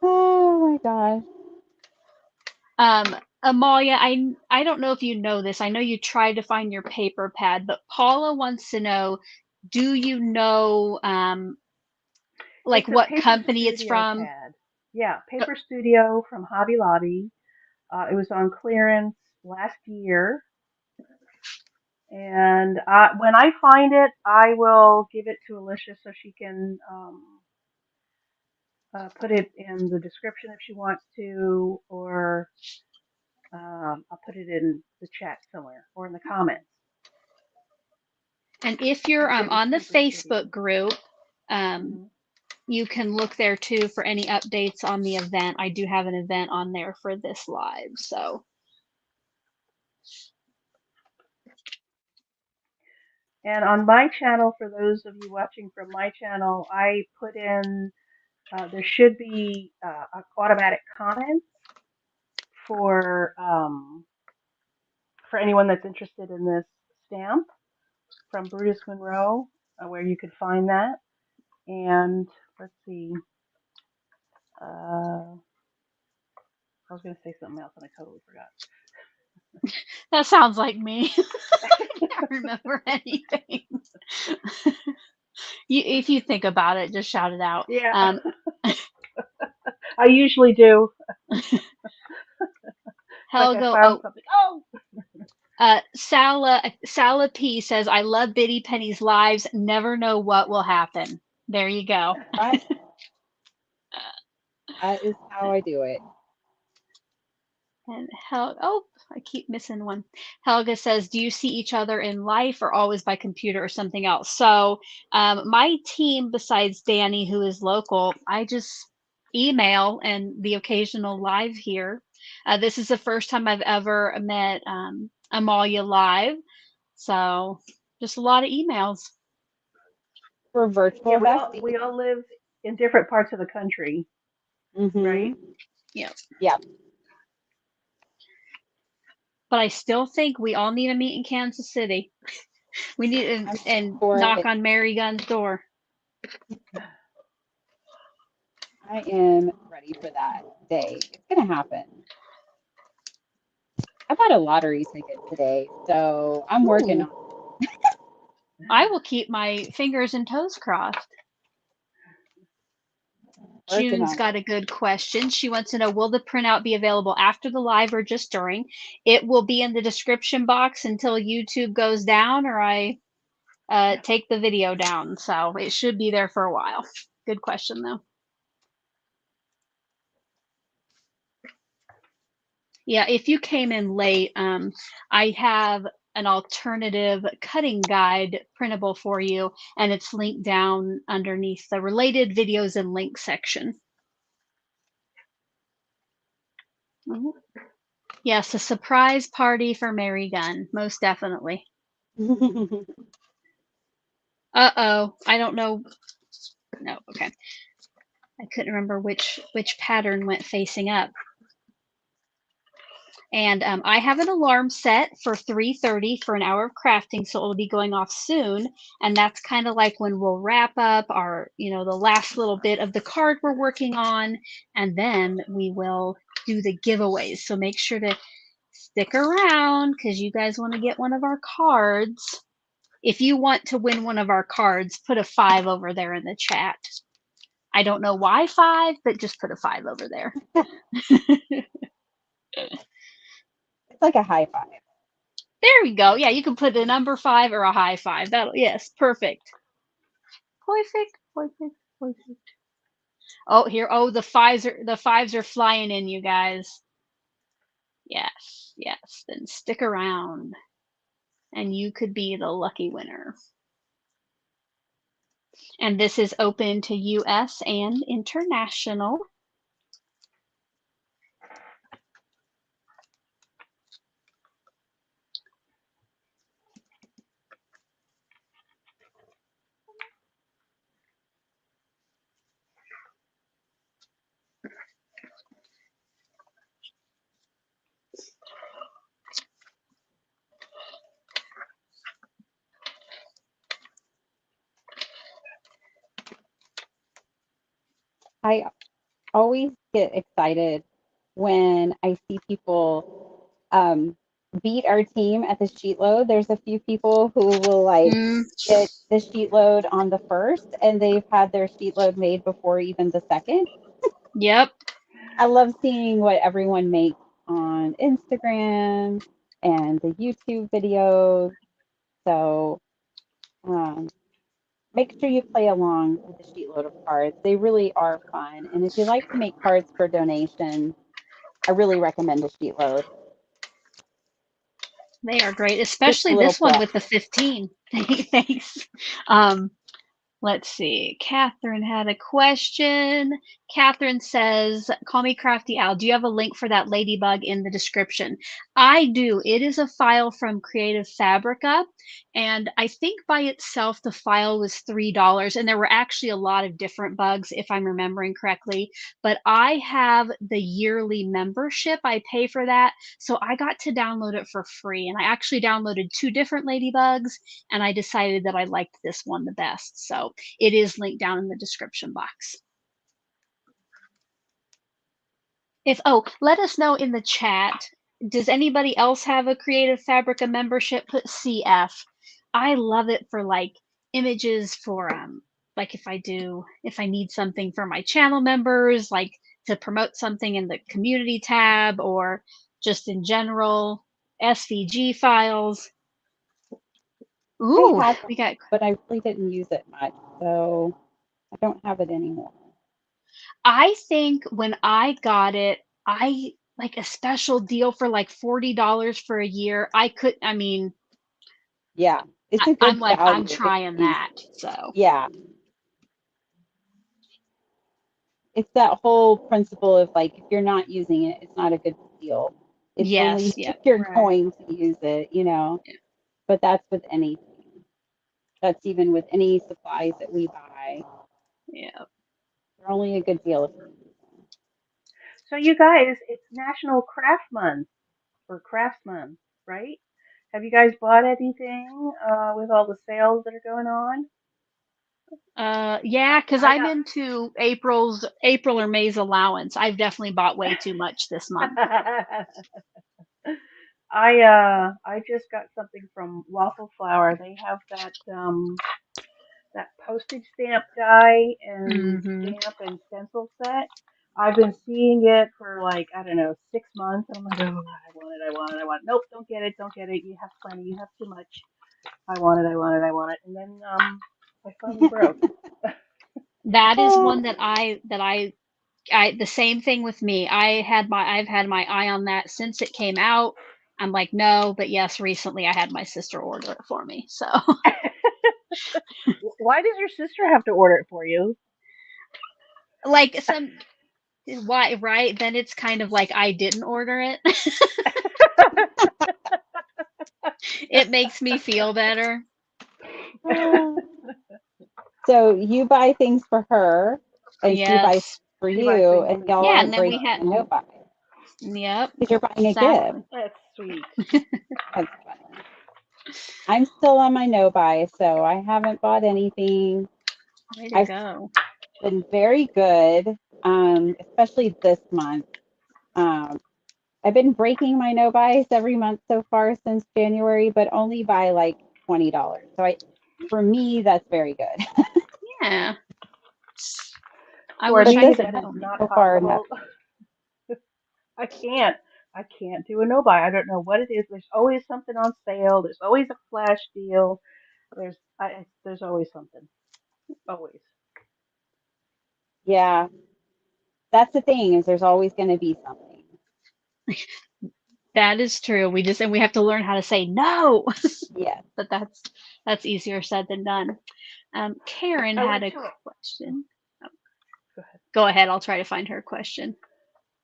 Oh my gosh. Amalia, I don't know if you know this. I know you tried to find your paper pad, but Paula wants to know, do you know like It's a what paper company it's studio from? pad. Yeah, paper studio from Hobby Lobby. It was on clearance last year. And when I find it, I will give it to Alicia so she can put it in the description if she wants to, or I'll put it in the chat somewhere or in the comments. And if you're But it was on the Paper Studio. Facebook group, um, Hmm. you can look there too for any updates on the event. I do have an event on there for this live, so And on my channel, for those of you watching from my channel, I put in there should be automatic comments for um, for anyone that's interested in this stamp from Brutus Monroe, where you could find that. And let's see, I was going to say something else and I totally forgot. that sounds like me. I can't remember anything. If you think about it, just shout it out. Yeah, I usually do. Like I Helga, found something. Oh, Sala P says, "I love Biddy Penny's lives. Never know what will happen." There you go. Right? That is how I do it. And I keep missing one. Helga says, "Do you see each other in life or always by computer or something else?" So, my team, besides Danny, who is local, I just email and the occasional live here. This is the first time I've ever met Amalia live, so just a lot of emails. For yeah, virtual besties. we all live in different parts of the country, right? Mm-hmm. Yeah, Yeah. but I still think we all need to meet in Kansas City. We need I'm to and for knock it. on Mary Gunn's door. I am ready for that day. It's gonna happen. I bought a lottery ticket today, so I'm working Ooh, on I will keep my fingers and toes crossed. working June's on got it. a good question. She wants to know, will the printout be available after the live or just during? It will be in the description box until YouTube goes down or I take the video down. So it should be there for a while. Good question, though. Yeah, if you came in late, I have an alternative cutting guide printable for you, and it's linked down underneath the related videos and links section. Mhm. Yes, a surprise party for Mary Gunn, most definitely. Uh-oh, I don't know. No, okay. I couldn't remember which pattern went facing up. And I have an alarm set for 3:30 for an hour of crafting, so it'll be going off soon. And that's kind of like when we'll wrap up our, the last little bit of the card we're working on, and then we will do the giveaways. So make sure to stick around because you guys want to get one of our cards. If you want to win one of our cards, put a 5 over there in the chat. I don't know why 5, but just put a 5 over there. It's like a high five. There we go. Yeah, you can put a number 5 or a high 5. That'll, yes, perfect. Perfect. Perfect. Perfect. Oh, here. Oh, the fives are flying in, you guys. Yes, yes. Then stick around, and you could be the lucky winner. And this is open to U.S. and international. I always get excited when I see people beat our team at the sheet load. There's a few people who will like get the sheet load on the first, and they've had their sheet load made before even the second. Yep. I love seeing what everyone makes on Instagram and the YouTube videos. So make sure you play along with the sheet load of cards. They really are fun. And if you like to make cards for donations, I really recommend a sheet load. They are great, Just especially a little this one plug. with the 15. Thanks. Let's see. Catherine had a question. Catherine says, call me Crafty Al. Do you have a link for that Ladybug in the description? I do. It is a file from Creative Fabrica. And I think by itself, the file was $3. And there were actually a lot of different bugs, if I'm remembering correctly. But I have the yearly membership. I pay for that. So I got to download it for free. And I actually downloaded 2 different Ladybugs. And I decided that I liked this one the best. So it is linked down in the description box. Let us know in the chat. Does anybody else have a Creative Fabrica membership? Put CF. I love it for like images for like if I need something for my channel members, like to promote something in the community tab or just in general, SVG files. Ooh, I had we got, but I really didn't use it much, so I don't have it anymore. I think when I got it, I like a special deal for like $40 for a year. Yeah, it's a I'm good like, I'm value if trying you use that. it. So, Yeah, it's that whole principle of like if you're not using it, it's not a good deal. It's only yes, if yeah, you're Right. going to use it, you know. yeah, But that's with anything. That's even with any supplies that we buy. yeah. They're only a good deal if you use them. So you guys, it's National Craft Month or Crafts Month, right? Have you guys bought anything with all the sales that are going on? Yeah, because I I'm into April or May's allowance. I've definitely bought way too much this month. I just got something from Waffle Flower. They have that postage stamp die and Mm-hmm. stamp and stencil set. I've been seeing it for like, I don't know, 6 months, and I'm like, oh, I want it, I want it, I want it. Nope, don't get it, don't get it. You have plenty, you have too much. I want it, I want it, I want it. And then I finally broke. That is one Oh, that I the same thing with me. I've had my eye on that since it came out. I'm like, no, but yes, recently I had my sister order it for me. So Why does your sister have to order it for you? like some why right? Then it's kind of like I didn't order it. It makes me feel better. so you buy things for her, and she buys Yes. for She buys you, things for and me. y'all Yeah, are and then we breaking had a no buy yep, because you're buying a gift. exactly. That's sweet. That's funny. I'm still on my no buy, so I haven't bought anything. Way to I've go. been very good, especially this month. Um, I've been breaking my no buys every month so far since January, but only by like $20. So for me, that's very good. Yeah. I For wish But I me, this could that do is one, not so far, no. possible. I can't. I can't do a no buy. I don't know what it is. There's always something on sale. There's always a flash deal. There's always something. Always. Yeah, that's the thing is there's always going to be something. That is true. We have to learn how to say no. Yes. But that's easier said than done. Karen I had went a to a, question. go ahead. Go ahead. I'll try to find her question.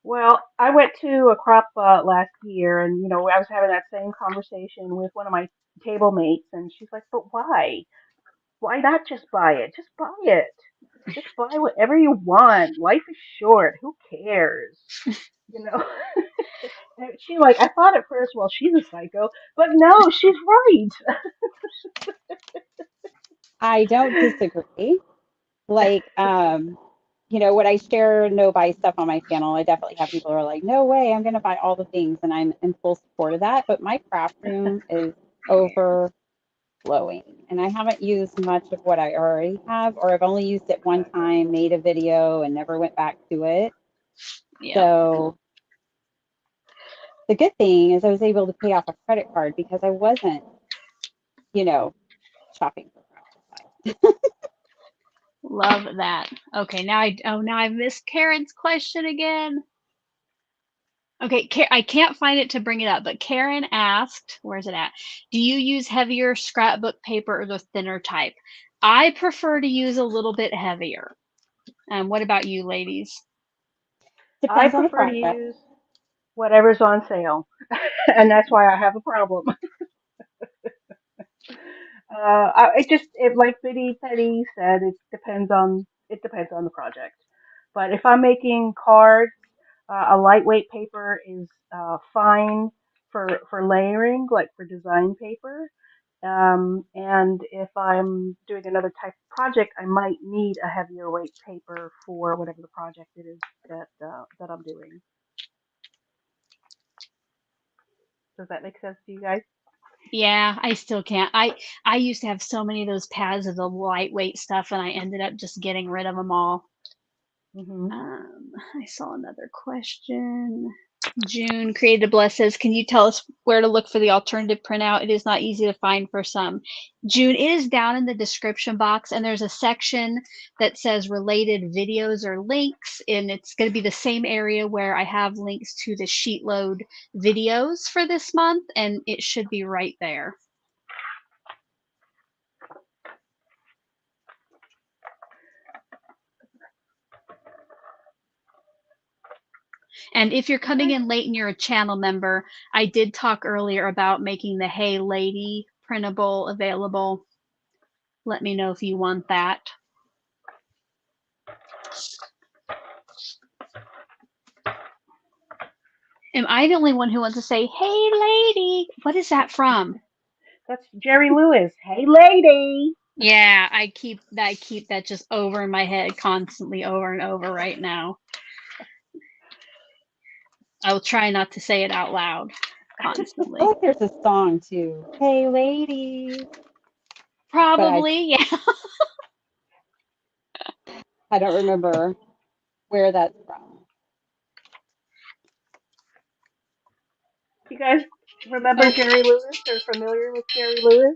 Well, I went to a crop last year, and I was having that same conversation with one of my table mates, and she's like, "But why? Why not just buy it? Just buy it. Just buy whatever you want. Life is short. Who cares?" You know. And she like I thought at first, well, she's a psycho, but no, she's right. I don't disagree. Like, when I share no buy stuff on my channel, I definitely have people who are like, no way, I'm going to buy all the things. And I'm in full support of that. But my craft room is overflowing. And I haven't used much of what I already have, or I've only used it one time, made a video, and never went back to it. Yeah. So the good thing is I was able to pay off a credit card because I wasn't, shopping for craft supplies. Love that. Okay, now I missed Karen's question again. Okay, I can't find it to bring it up, but Karen asked, where's it at? Do you use heavier scrapbook paper or the thinner type? I prefer to use a little bit heavier. What about you, ladies? I Depends on the prefer to project. use whatever's on sale, and that's why I have a problem. Like Biddy Petty said, it depends on the project. But if I'm making cards, a lightweight paper is fine for layering, like for design paper. And if I'm doing another type of project, I might need a heavier weight paper for whatever the project it is that I'm doing. Does that make sense to you guys? Yeah, I still can't. I used to have so many of those pads of the lightweight stuff, and I ended up just getting rid of them all. Hmm. I saw another question. June Created Bless says, can you tell us where to look for the alternative printout? It is not easy to find for some. June, it is down in the description box, and there's a section that says related videos or links, and it's going to be the same area where I have links to the SheetLoad videos for this month, and it should be right there. And if you're coming in late and you're a channel member, I did talk earlier about making the Hey Lady printable available. Let me know if you want that. Am I the only one who wants to say, hey lady? What is that from? That's Jerry Lewis. Hey, lady. Yeah, I keep that just over in my head constantly over and over right now. I'll try not to say it out loud I constantly. feel like there's a song too. Hey, ladies. Probably, yeah. I don't remember where that's from. You guys remember Jerry Lewis or familiar with Jerry Lewis?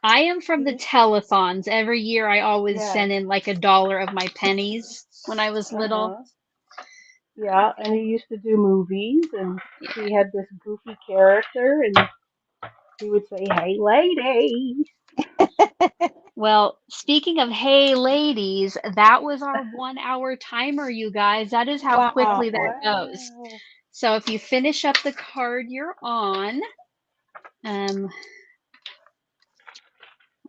I am from the telethons. Every year I always Yes. send in like $1 of my pennies when I was Uh little. huh. Yeah, and he used to do movies, and he had this goofy character, and he would say, "Hey, lady." Well, speaking of hey ladies, that was our 1 hour timer, you guys. That is how Wow. quickly that goes. Wow. So if you finish up the card you're on, um,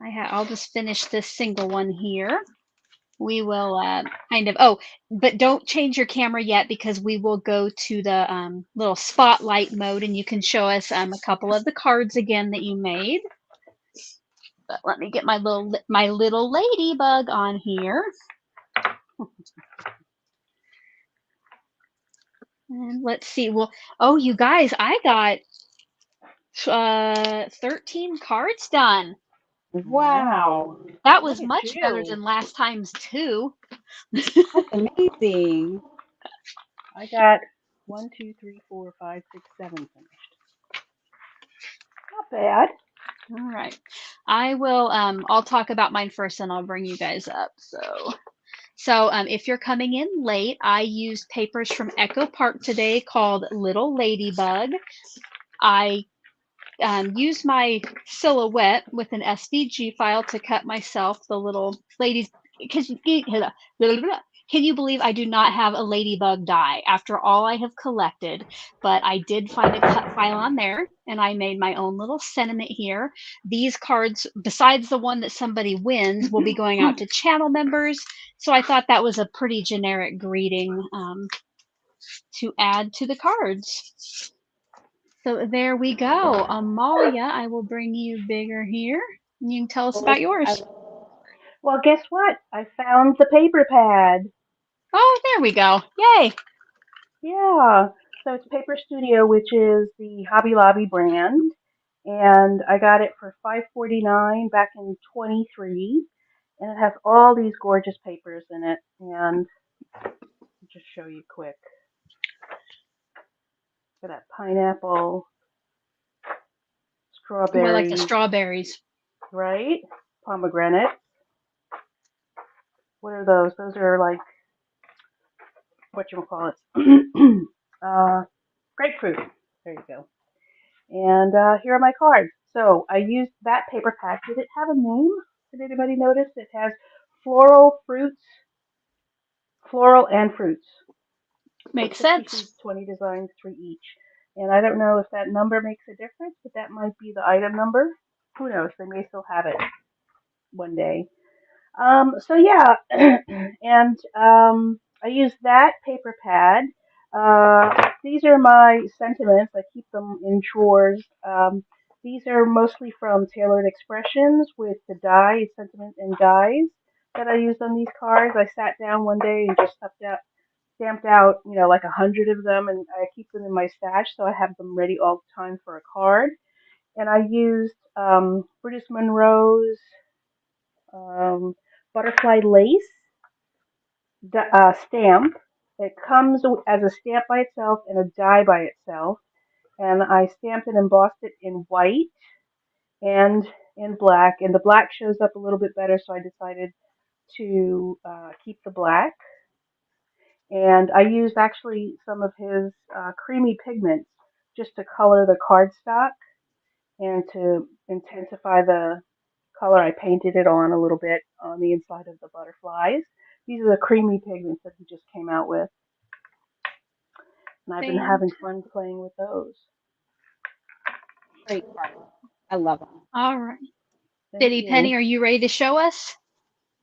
I'll just finish this single one here. We will but don't change your camera yet because we will go to the little spotlight mode and you can show us a couple of the cards again that you made. But let me get my little ladybug on here. And let's see. Well, oh, you guys, I got 13 cards done. Wow. That Look was at much better you. than last time's 2. That's amazing. I got 1, 2, 3, 4, 5, 6, 7 finished. Not bad. All right. I will I'll talk about mine first and I'll bring you guys up. So if you're coming in late, I used papers from Echo Park today called Little Ladybug. I used my silhouette with an SVG file to cut myself the little ladies. Because can you believe I do not have a ladybug die after all I have collected? But I did find a cut file on there, and I made my own little sentiment here. These cards, besides the one that somebody wins, will be going out to channel members. So I thought that was a pretty generic greeting to add to the cards. So there we go. Amalia, I will bring you bigger here. You can tell us about yours. Well, guess what? I found the paper pad. Oh, there we go. Yay. Yeah. So it's Paper Studio, which is the Hobby Lobby brand, and I got it for $5.49 back in 23, and it has all these gorgeous papers in it. And I'll just show you quick. Got that pineapple, Oh, I like the strawberries, strawberries. right? Pomegranate. What are those? Those are like whatchamacallit. Grapefruit. There you go. And here are my cards. So I used that paper pack. Did it have a name? Did anybody notice? It has floral, fruits, floral, and fruits. So Makes 60 sense. sheets, 20 designs, 3 each. And I don't know if that number makes a difference, but that might be the item number. Who knows? They may still have it one day. So yeah, and I use that paper pad. These are my sentiments. I keep them in drawers. These are mostly from Tailored Expressions with the die, sentiment and dies that I used on these cards. I sat down one day and just stamped out, like 100 of them, and I keep them in my stash, so I have them ready all the time for a card. And I used Bruce Monroe's um, butterfly lace stamp. It comes as a stamp by itself and a die by itself. And I stamped and embossed it in white and in black. And the black shows up a little bit better, so I decided to keep the black. And I used actually some of his creamy pigments just to color the cardstock and to intensify the color. I painted it on a little bit on the inside of the butterflies. These are the creamy pigments that he just came out with, and I've been having fun playing with those. Great card. I love them. All right. Thank Diddy you. Penny, are you ready to show us?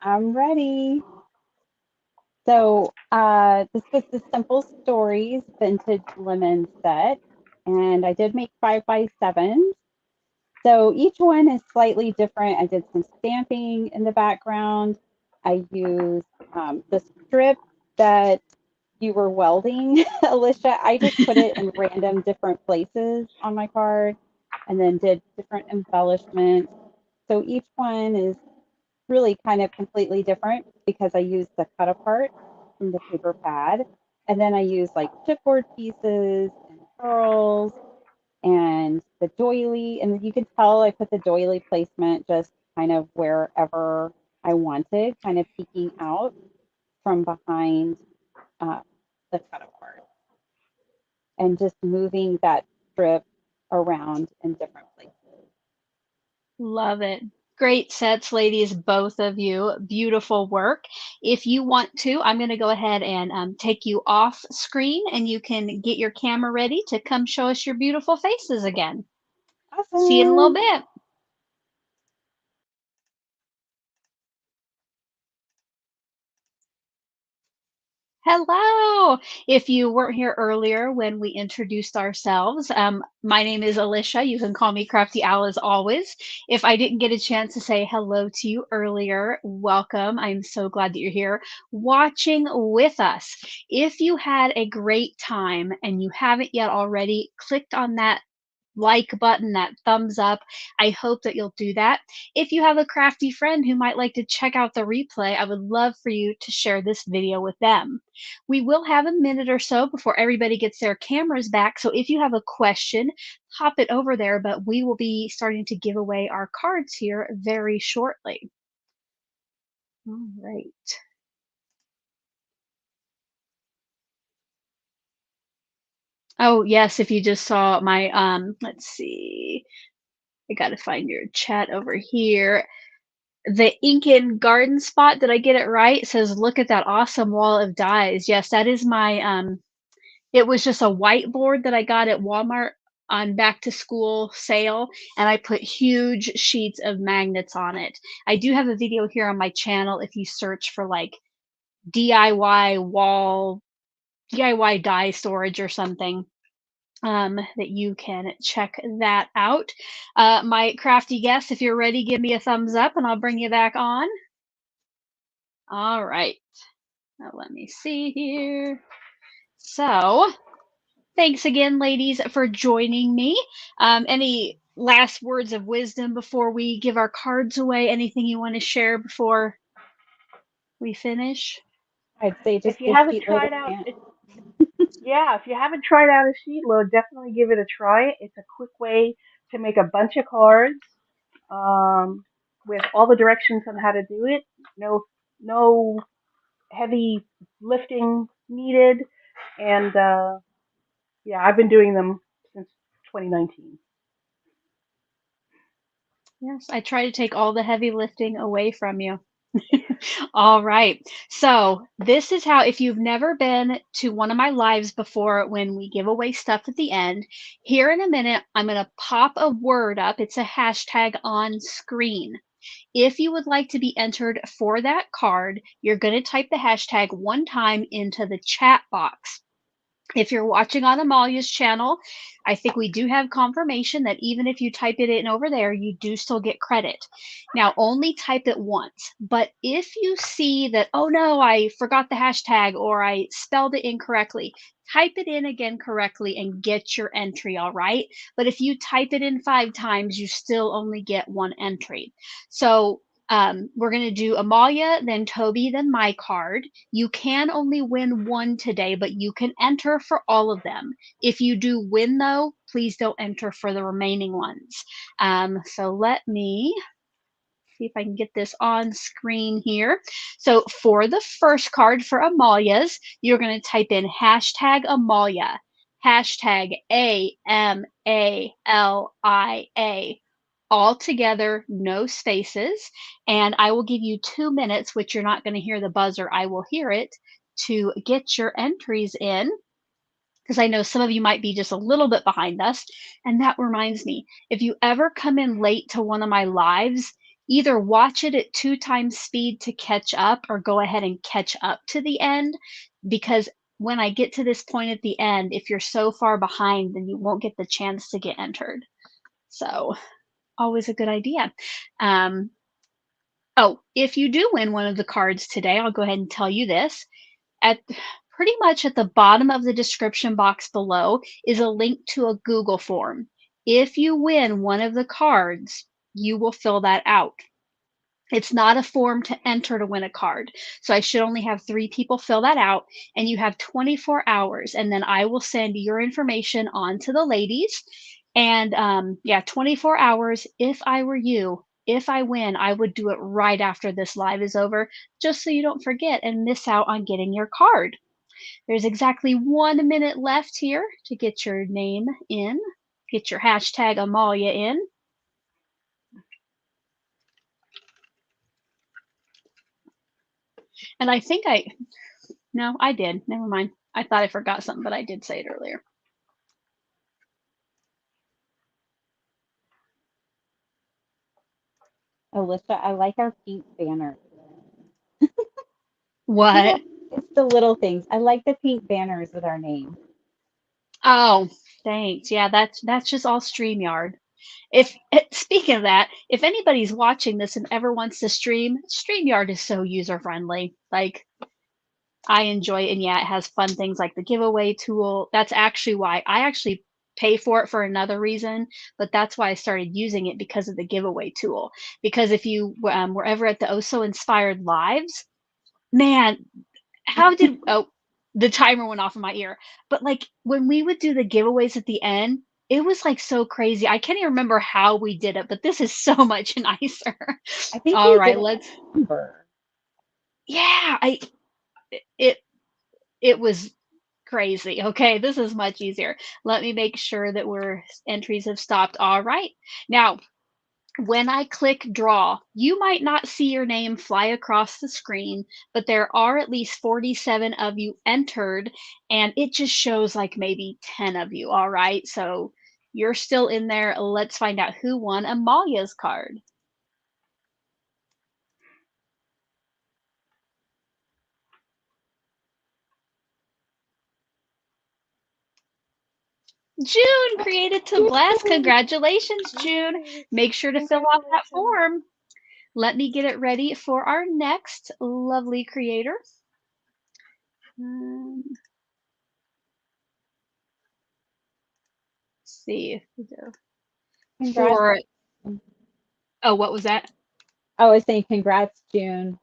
I'm ready. So this was the Simple Stories Vintage Lemon set, and I did make 5x7s. So each one is slightly different. I did some stamping in the background. I used the strip that you were welding, Alicia. I just put it in random different places on my card and then did different embellishments. So each one is really kind of completely different because I used the cut apart from the paper pad. And then I used like chipboard pieces and pearls and the doily. And you can tell I put the doily placement just kind of wherever I wanted, kind of peeking out from behind uh, the cut apart and just moving that strip around in different places. Love it. Great sets, ladies, both of you. Beautiful work. If you want to, I'm going to go ahead and take you off screen and you can get your camera ready to come show us your beautiful faces again. See you in a little Awesome. bit. Hello. If you weren't here earlier when we introduced ourselves, my name is Alicia. You can call me Crafty Al as always. If I didn't get a chance to say hello to you earlier, welcome. I'm so glad that you're here watching with us. If you had a great time and you haven't yet already clicked on that like button, that thumbs up. I hope that you'll do that. If you have a crafty friend who might like to check out the replay, I would love for you to share this video with them. We will have a minute or so before everybody gets their cameras back, so if you have a question, pop it over there, but we will be starting to give away our cards here very shortly. All right. Oh, yes, if you just saw my, let's see. I gotta find your chat over here. The Incan Garden Spot, did I get it right? It says, "Look at that awesome wall of dies." Yes, that is my, it was just a whiteboard that I got at Walmart on back to school sale, and I put huge sheets of magnets on it. I do have a video here on my channel if you search for, like, DIY wall DIY die storage or something, that you can check that out. My crafty guest, if you're ready, give me a thumbs up and I'll bring you back on. All right. Now let me see here. So, thanks again, ladies, for joining me. Any last words of wisdom before we give our cards away? Anything you want to share before we finish? I'd say If just you give haven't SheetLoad a tried out, chance. yeah, if you haven't tried out a sheet load, definitely give it a try. It's a quick way to make a bunch of cards um, with all the directions on how to do it. No heavy lifting needed, and yeah, I've been doing them since 2019. Yes, I try to take all the heavy lifting away from you. All right. So, this is how, if you've never been to one of my lives before when we give away stuff at the end, here in a minute, I'm going to pop a word up. It's a hashtag on screen. If you would like to be entered for that card, you're going to type the hashtag one time into the chat box. If you're watching on Amalia's channel, I think we do have confirmation that even if you type it in over there, you do still get credit. Now, only type it once. But if you see that, oh no, I forgot the hashtag or I spelled it incorrectly, type it in again correctly and get your entry, all right? But if you type it in 5 times, you still only get one entry. So we're going to do Amalia, then Toby, then my card. You can only win one today, but you can enter for all of them. If you do win, though, please don't enter for the remaining ones. So let me see if I can get this on screen here. So for the first card for Amalia's, you're going to type in hashtag Amalia, hashtag AMALIA, all together, no spaces. And I will give you 2 minutes, which you're not going to hear the buzzer. I will hear it to get your entries in because I know some of you might be just a little bit behind us. And that reminds me, if you ever come in late to one of my lives, either watch it at 2 times speed to catch up or go ahead and catch up to the end because when I get to this point at the end, if you're so far behind, then you won't get the chance to get entered. So, always a good idea. Um, oh, if you do win one of the cards today, I'll go ahead and tell you this. At pretty much at the bottom of the description box below is a link to a Google form. If you win one of the cards, you will fill that out. It's not a form to enter to win a card. So I should only have 3 people fill that out, and you have 24 hours, and then I will send your information on to the ladies. And yeah, 24 hours. If I were you, if I win, I would do it right after this live is over, just so you don't forget and miss out on getting your card. There's exactly 1 minute left here to get your name in, get your hashtag Amalia in. And I think no, I did. Never mind. I thought I forgot something, but I did say it earlier. Alicia, I like our pink banner. What? It's the little things. I like the pink banners with our name. Oh, thanks. Yeah, that's just all StreamYard. If speaking of that, if anybody's watching this and ever wants to stream, StreamYard is so user friendly. Like I enjoy it, and yeah, it has fun things like the giveaway tool. That's actually why I actually pay for it for another reason, but that's why I started using it because of the giveaway tool. Because if you were ever at the Oh So Inspired lives, man, how did the timer went off in my ear. But like when we would do the giveaways at the end, it was like so crazy. I can't even remember how we did it, but this is so much nicer. I think All we did right, it let's. in November. Yeah, it it was crazy. Okay, this is much easier. Let me make sure that we're entries have stopped. All right. Now, when I click draw, you might not see your name fly across the screen, but there are at least 47 of you entered, and it just shows like maybe 10 of you. All right. So you're still in there. Let's find out who won Amalia's card. June created to bless. Congratulations, June. Yay. Make sure to fill out that Congratulations. form. Let me get it ready for our next lovely creator. Let's see if we go Congrats. for. Oh, what was that? I was saying congrats, June.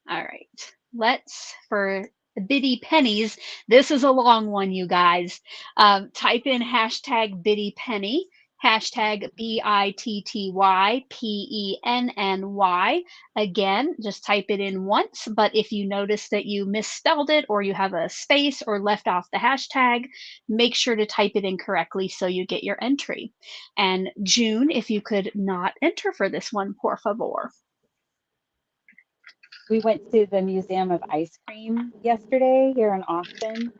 All right. Let's for Biddy Pennies. This is a long one, you guys. Type in hashtag Biddy Penny, hashtag BITTYPENNY. Again, just type it in once. But if you notice that you misspelled it or you have a space or left off the hashtag, make sure to type it in correctly so you get your entry. And June, if you could not enter for this one, por favor. We went to the Museum of Ice Cream yesterday here in Austin.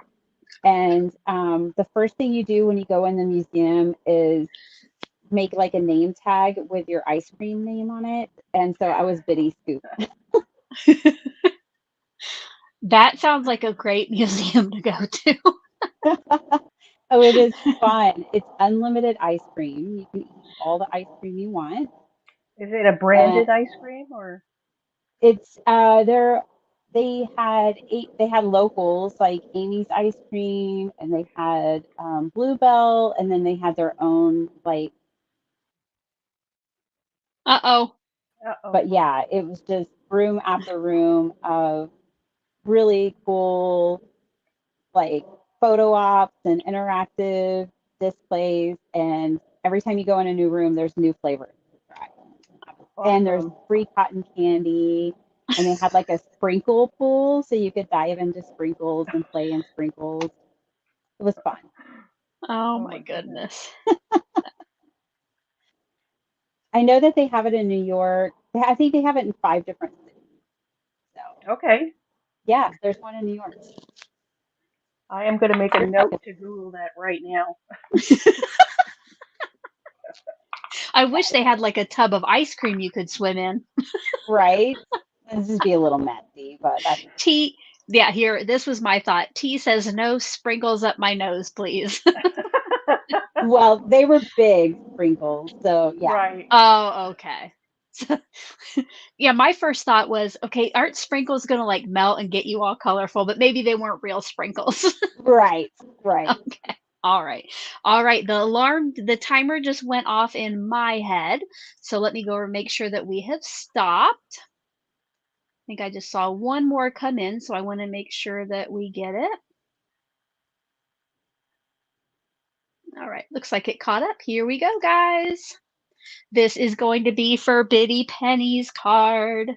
And the first thing you do when you go in the museum is make like a name tag with your ice cream name on it. And so I was Biddy Scoop. That sounds like a great museum to go to. Oh, it is fun. It's unlimited ice cream. You can eat all the ice cream you want. Is it a And branded ice cream or? it's they had locals like Amy's Ice Cream, and they had Bluebell, and then they had their own like. Uh-oh. Uh-oh. But yeah, it was just room after room of really cool like photo ops and interactive displays, and every time you go in a new room there's new flavors to try. And there's Awesome. free cotton candy, and they had like a sprinkle pool so you could dive into sprinkles and play in sprinkles. It was fun. Oh Oh my my goodness. goodness. I know that they have it in New York. I think they have it in 5 different cities. So Okay. yeah, there's one in New York. I am going to make a note to Google that right now. I wish they had like a tub of ice cream you could swim in. Right? This just be a little messy, but that's T, yeah, here, this was my thought. T says, no sprinkles up my nose, please. well, they were big sprinkles, so yeah. Right. Oh, okay. Yeah, my first thought was, okay, aren't sprinkles gonna like melt and get you all colorful? But maybe they weren't real sprinkles. Right, right. Okay. All right. All right. The timer just went off in my head. So let me go and make sure that we have stopped. I think I just saw one more come in, so I want to make sure that we get it. All right. Looks like it caught up. Here we go, guys. This is going to be for Biddy Penny's card.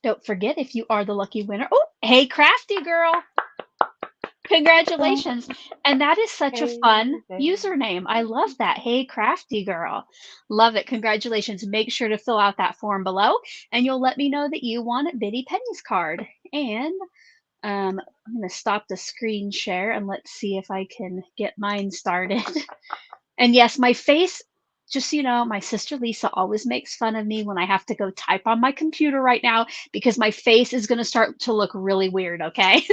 Don't forget if you are the lucky winner. Oh, hey, Crafty girl. Congratulations. And that is such a fun Hey username. I love that. Hey, Crafty girl. Love it. Congratulations. Make sure to fill out that form below and you'll let me know that you won Biddy Penny's card. And I'm going to stop the screen share and let's see if I can get mine started. And yes, my face, just so you know, my sister Lisa always makes fun of me when I have to go type on my computer right now because my face is going to start to look really weird, okay?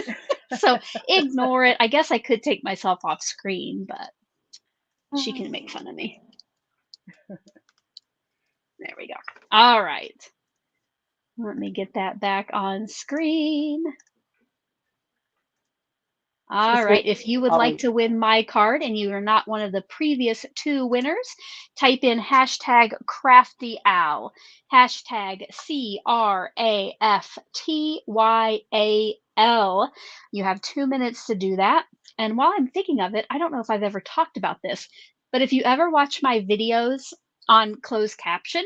So ignore it. I guess I could take myself off screen, but she can make fun of me. There we go. All right. Let me get that back on screen. All Sister right. If you would like always. to win my card and you are not one of the previous 2 winners, type in hashtag CraftyOwl. Hashtag CRAFTYAL. You have 2 minutes to do that. And while I'm thinking of it, I don't know if I've ever talked about this, but if you ever watch my videos on closed caption,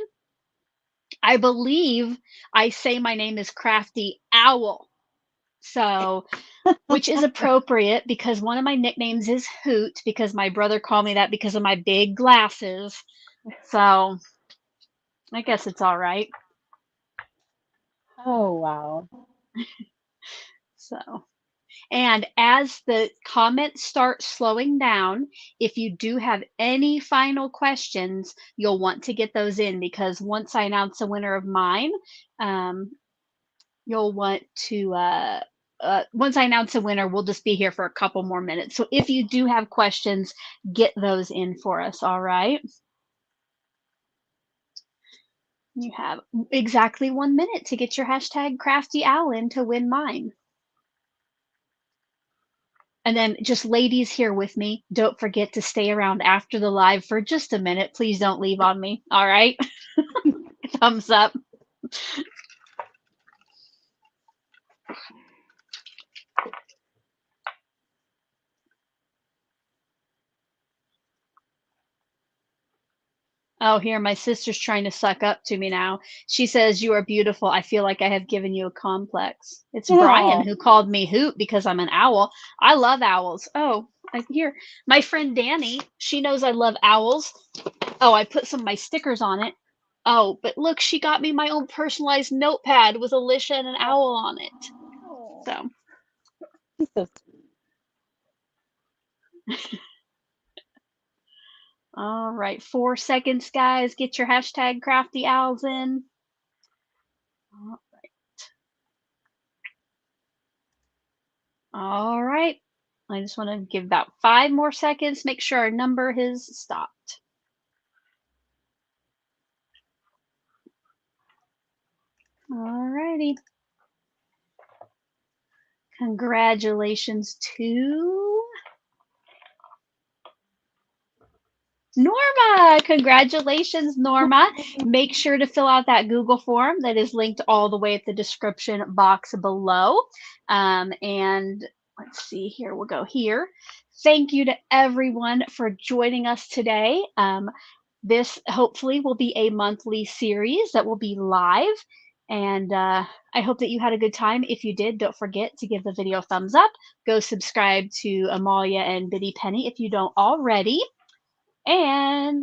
I believe I say my name is Crafty Owl. So, which is appropriate because one of my nicknames is Hoot because my brother called me that because of my big glasses. So, I guess it's all right. Oh, wow. So, and as the comments start slowing down, if you do have any final questions, you'll want to get those in because once I announce a winner of mine, you'll want to once I announce a winner, we'll just be here for a couple more minutes. So if you do have questions, get those in for us, all right? You have exactly 1 minute to get your hashtag crafty owl in to win mine. And then just ladies here with me, don't forget to stay around after the live for just a minute. Please don't leave on me, all right? Thumbs up. Oh, here, my sister's trying to suck up to me now. She says, "You are beautiful. I feel like I have given you a complex." It's Brian Oh, who called me Hoot because I'm an owl. I love owls. Oh, I hear my friend Danny, she knows I love owls. Oh, I put some of my stickers on it. Oh, but look, she got me my own personalized notepad with Alicia and an owl on it. Oh. So, he's so all right, 4 seconds, guys. Get your hashtag crafty owls in. All right. I just want to give about 5 more seconds, make sure our number has stopped. All righty. Congratulations to Norma. Congratulations, Norma. Make sure to fill out that Google form that is linked all the way at the description box below. And let's see here, we'll go here. Thank you to everyone for joining us today. This hopefully will be a monthly series that will be live. And I hope that you had a good time. If you did, don't forget to give the video a thumbs up. Go subscribe to Amalia and Biddy Penny if you don't already. And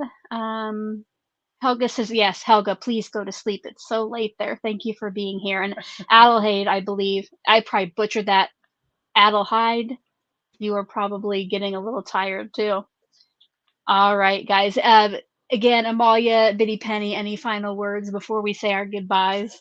Helga says, yes, Helga, please go to sleep. It's so late there. Thank you for being here. And Adelheid, I believe, I probably butchered that. Adelheid, you are probably getting a little tired too. All right, guys. Again, Amalia, Biddy Penny, any final words before we say our goodbyes?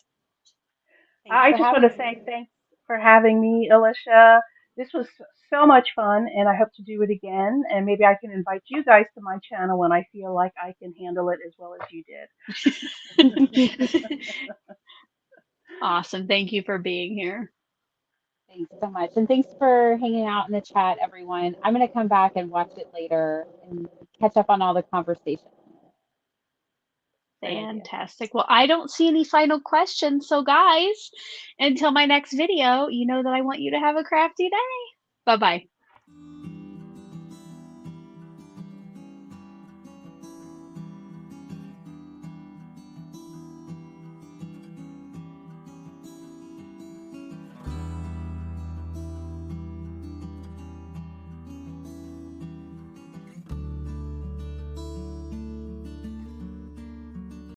thanks I for just want having to me. say thanks for having me, Alicia. This was so much fun, and I hope to do it again. And maybe I can invite you guys to my channel when I feel like I can handle it as well as you did. Awesome. Thank you for being here. Thanks so much. And thanks for hanging out in the chat, everyone. I'm going to come back and watch it later and catch up on all the conversations. Great idea. Fantastic. Well, I don't see any final questions. So, guys, until my next video, you know that I want you to have a crafty day. Bye bye.